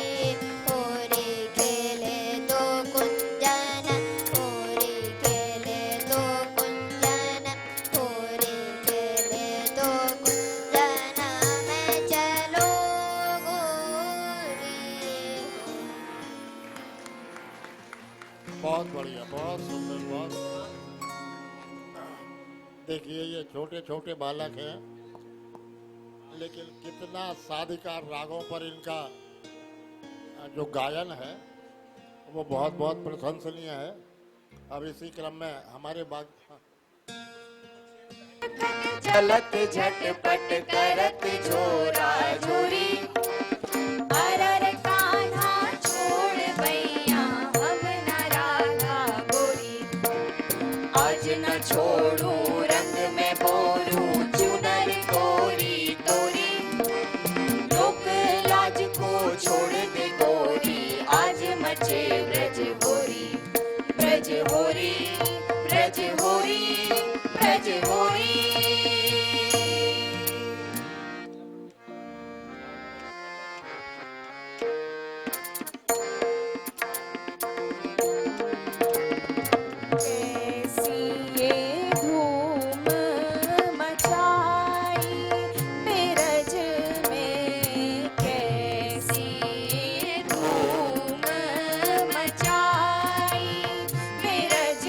हो रे खेले तो कुंजना हो रे खेले तो कुंजना हो रे खेले तो कुंजना में चलो गोरी बहुत बढ़िया, बहुत सुंदर, बहुत सुंदर। देखिए ये छोटे छोटे बालक हैं, लेकिन कितना साधिकार रागों पर इनका जो गायन है वो बहुत बहुत प्रशंसनीय है। अब इसी क्रम में हमारे बाग चलत झटपट करत झोरा झोरी अरर कान्हा छोड़ बैया हम न राधा गोरी आज न छोड़ू रंग में बोरू चुनर गोरी तोरी लोक लाज को छोड़ दे गोरी आज मचे ब्रज होरी ब्रज होरी ब्रज होरी ब्रज होरी कैसी ये धूम मचाई बिरज में कैसी ये धूम मचाई बिरज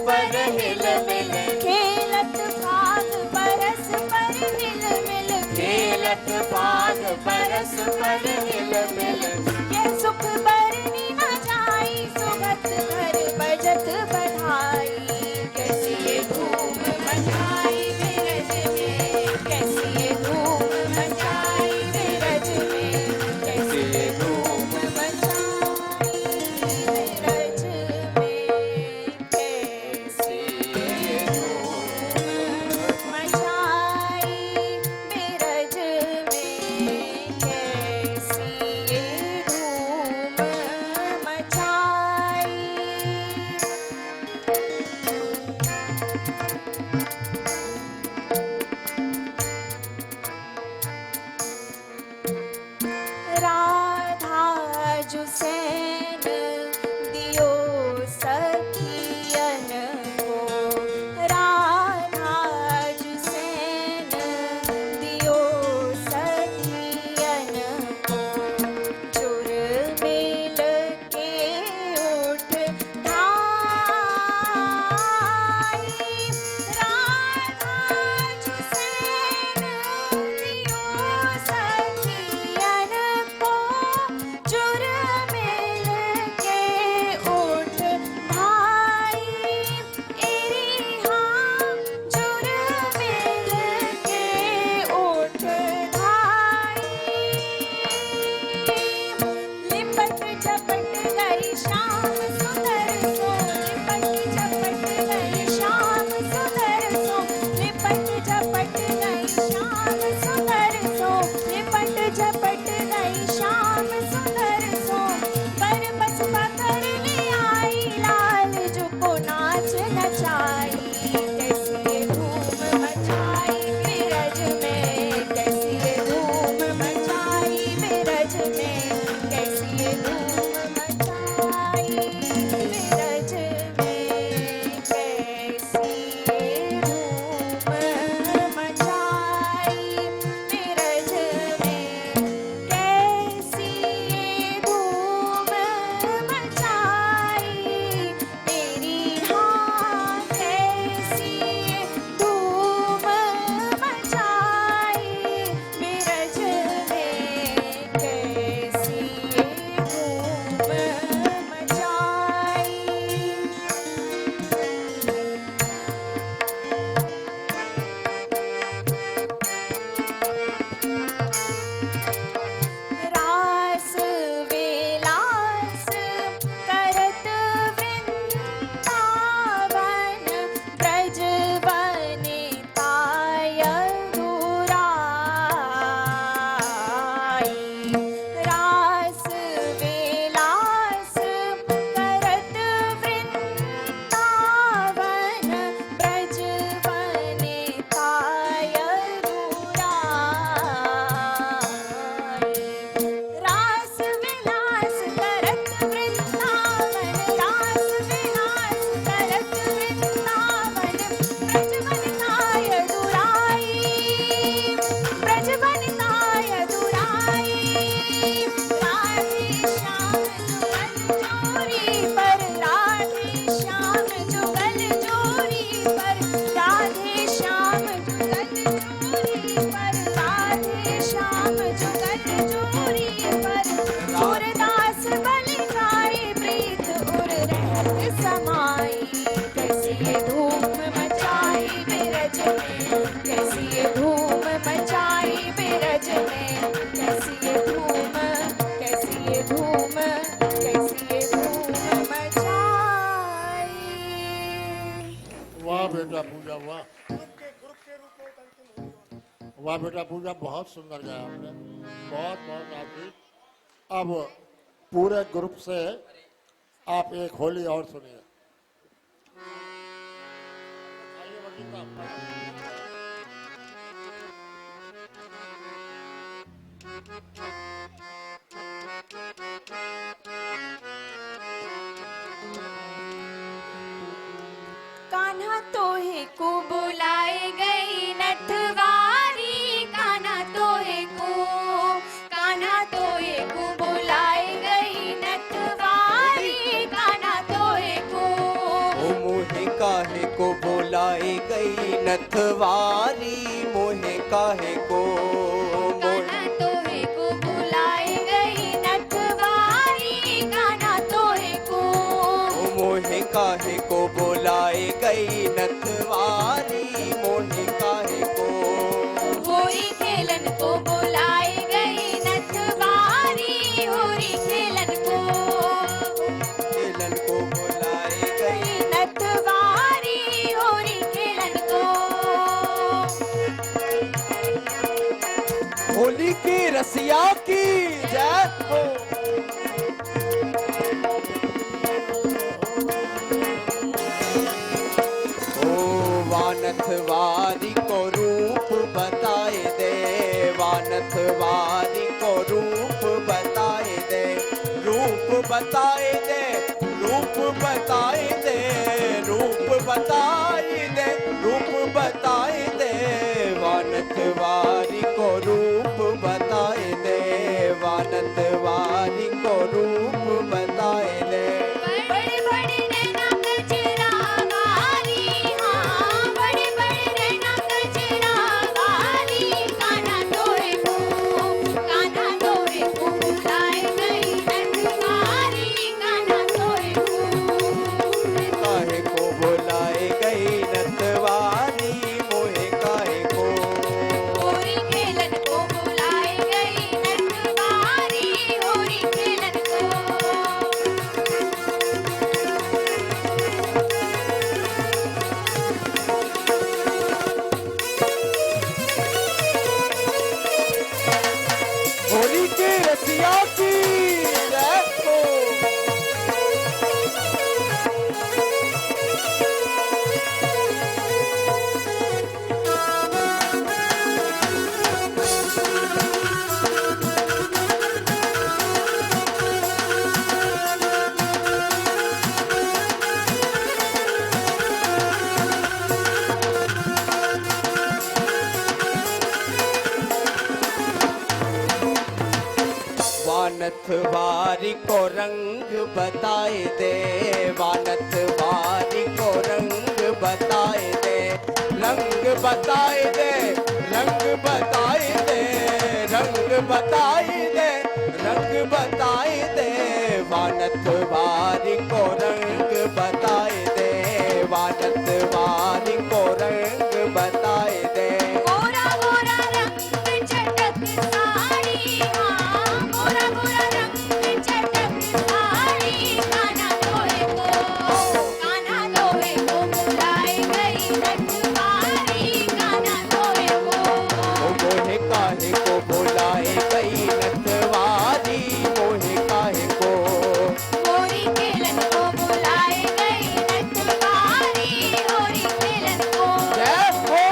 पर हिल मिल खेलत भाग बरस पर हिल मिल खेलत भाग बरस पर हिल मिल ये सुख बरनी न जाई सुगत घर बजत बढ़ाई कैसी ये धूम मचाई बिरज में कैसी ये धूम मचाई बिरज में कैसी ये धूम मचाई बिरज में कैसी ये धूम मचाई बिरज में कैसी ये धूम मचाई राधा जुसैन दियो सखियन को राधा जुसैन दियो सखियन को चुर मिल के उठ ढाई राधा जुसैन दियो सखियन को चुर मिल के उठ भाई एरी हाँ चुर मिल के उठ भाई लिपट झपट गई शाम सुंदर सो लिपट झपट गई शाम सुंदर सो लिपट झपट गई शाम सुंदर सो लिपट झपट गई शाम सुंदर सो पर बस पकड़ ले आई लाल जो को नाच नचाई कैसी ये धूम मचाई बिरज में कैसी ये धूम मचाई बिरज में कैसी ये धूम मचाई बिरज में कैसी ये धूम मचाई बिरज में कैसी ये धूम मचाई मेरी हाँ कैसी ये धूम मचाई बिरज में कैसी ये धूम मचाई रास विलास करत वृंदावन ब्रज वनिताय दुराई रास विलास करत वृंदावन ब्रज वनिताय दुराई रास विलास करत वृंदावन रास विलास करत वृंदावन ब्रज वनिताय दुराई ब्रज वनिताय दुराई राधे श्याम जुगल जोरी पर राधे श्याम जुगल जोरी पर राधे श्याम जुगल जोरी पर सूरदास बलि गाए प्रीत उर रहत समाई कैसी ये धूम मचाई बिरज में कैसी ये धूम मचाई बिरज में कैसी ये धूम कैसी ये धूम कैसी ये धूम मचाई वाह बेटा पूजा वाह वाह बेटा पूजा बहुत सुंदर गाया आपने बहुत बहुत आपकी अब पूरे ग्रुप से आप एक होली और सुनिए आइए वकील कान्हा तोहे को बुलाए गई नथवारी कान्हा तोहे को बुलाए गई नथवारी कान्हा तोहे को ओ मोहे काहे नथवारी मोहे काहे को कान्हा तोहे को बुलाए गई नथवारी कान्हा तोहे को मोहे काहे को बुलाए गई नथवारी मोहे काहे को होरी खेलन को बुलाए गई नथवारी होरी खेलन को बुलाए गई नथवारी होरी खेलन को होली की रसिया की जय हो। वानथवारी को रूप बताए दे वानथवारी को रूप बताए दे रूप बताए दे रूप बताए दे रूप बताए दे रूप बताए दे वानथवारी को रूप बताए दे वानथवारी को रूप बताए दे बड़े बड़े नैना कजरा वाली हाँ बड़े बड़े नैना कजरा वाली कान्हा तोहे को बुलाए गई नथवारी कान्हा तोहे काहे को बुलाए गई नथवारी मोहे काहे को होरी खेलन को बुलाए गई नथवारी होरी खेलन को होली के रसिया की जय हो। वानथवारी को रंग बताए दे वानथवारी को रंग बताए दे रंग बताए दे रंग बताए दे रंग बताए दे रंग बताए दे वानथवारी को रंग बताए दे वानथवारी को रंग बताए दे गोरा गोरा रंग चटक साड़ी हाँ गोरा गोरा रंग चटक साड़ी कान्हा तोहे को बुलाए गई नथवारी कान्हा तोहे को मोहे काहे को बुलाए गई नथवारी मोहे काहे को होरी खेलन को बुलाए गई नथवारी होरी खेलन को जय हो।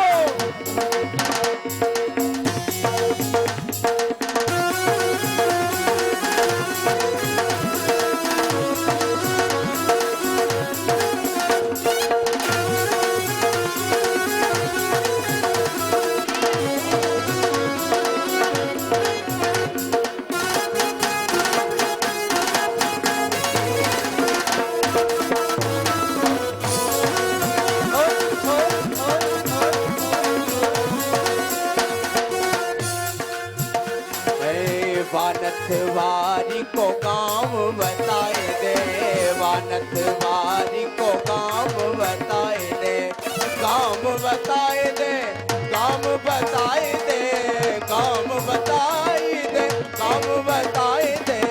वानथवारी को काम बताए दे वानथवारी को काम बताए दे काम बताए दे काम बताए दे काम बताए दे काम बताए दे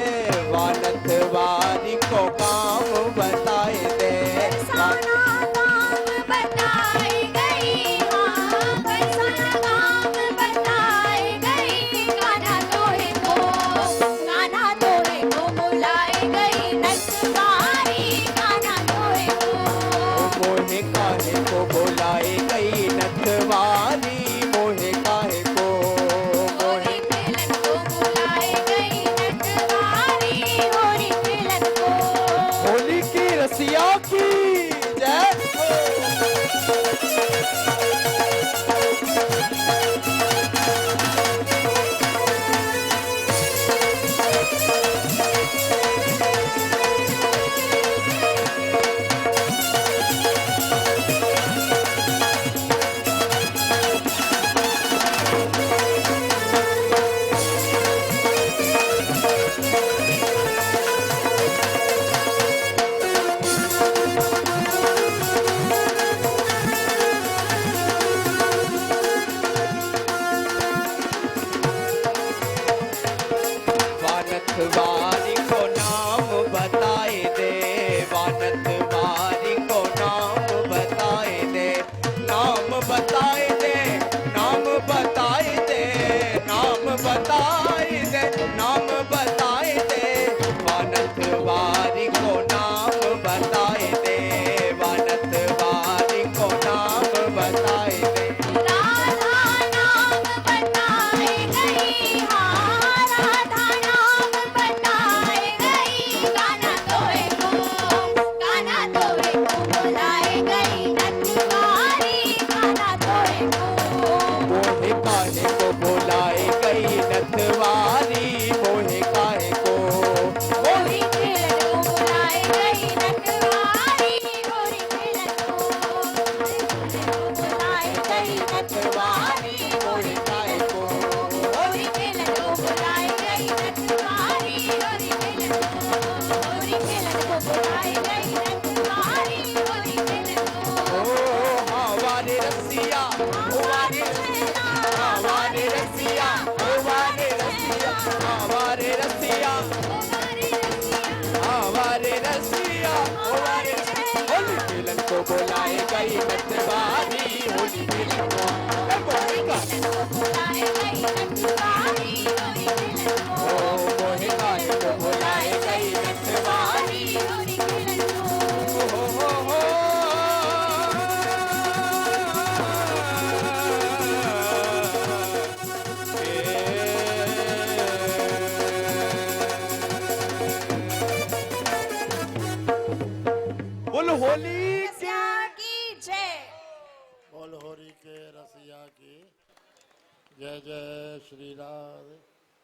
वानथवारी को काम बताए दे बरसाना काम बताए गई हाँ बरसाना काम बताए गई कान्हा तोहे को बुलाए गई नथवारी कान्हा तोहे को मोहे काहे को बुलाए गई नथवारी मोहे काहे को वारी को नाम बताए दे, वानत वारी को नाम बताए दे, नाम बताए दे, नाम बताए दे, नाम बताए दे, नाम बताए दे, वानत वारी को नाम बताए दे, वानत वारी को नाम बताए दे। राधा नाम बताए गई, हाँ राधा नाम बताए गई, गाना तोए को बुलाए गई, नटवारी गाना तोए को। मोहे काहे को बुलाए गई नटवारी, मोहे काहे को, गोरी खेलन को बुलाए गई नटवारी, गोरी खेलन को बुलाए गई नटवारी, मोहे काहे को, गोरी खेलन को बुलाए गई नटवारी, गोरी खेलन को बुलाए गई नटवारी, गोरी खेलन ओ हमारे रसिया, हमारे रसिया, हमारे रसिया, हमारे रसिया, हमारे रसिया, हमारे रसिया, हमारे होली मिलन को बुलाए गई नटवारी, होली मिलन को मोहे काहे को बुलाए गई नटवारी, गोरी खेलन को ओ मोहे काहे को बुलाए गई नटवारी। गोरी खेलन को। बोल होली रसिया की जय। बोल होरी के रसिया की जय जय श्री राधे।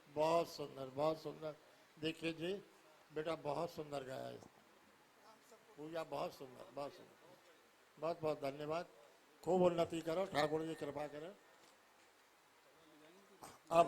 बहुत सुंदर, बहुत सुंदर। देखिए जी बेटा, बहुत सुंदर गाया है पूजा, बहुत सुंदर, बहुत सुंदर। बहुत बहुत धन्यवाद। खूब उन्नति करो, ठाकुर जी कृपा करें। अब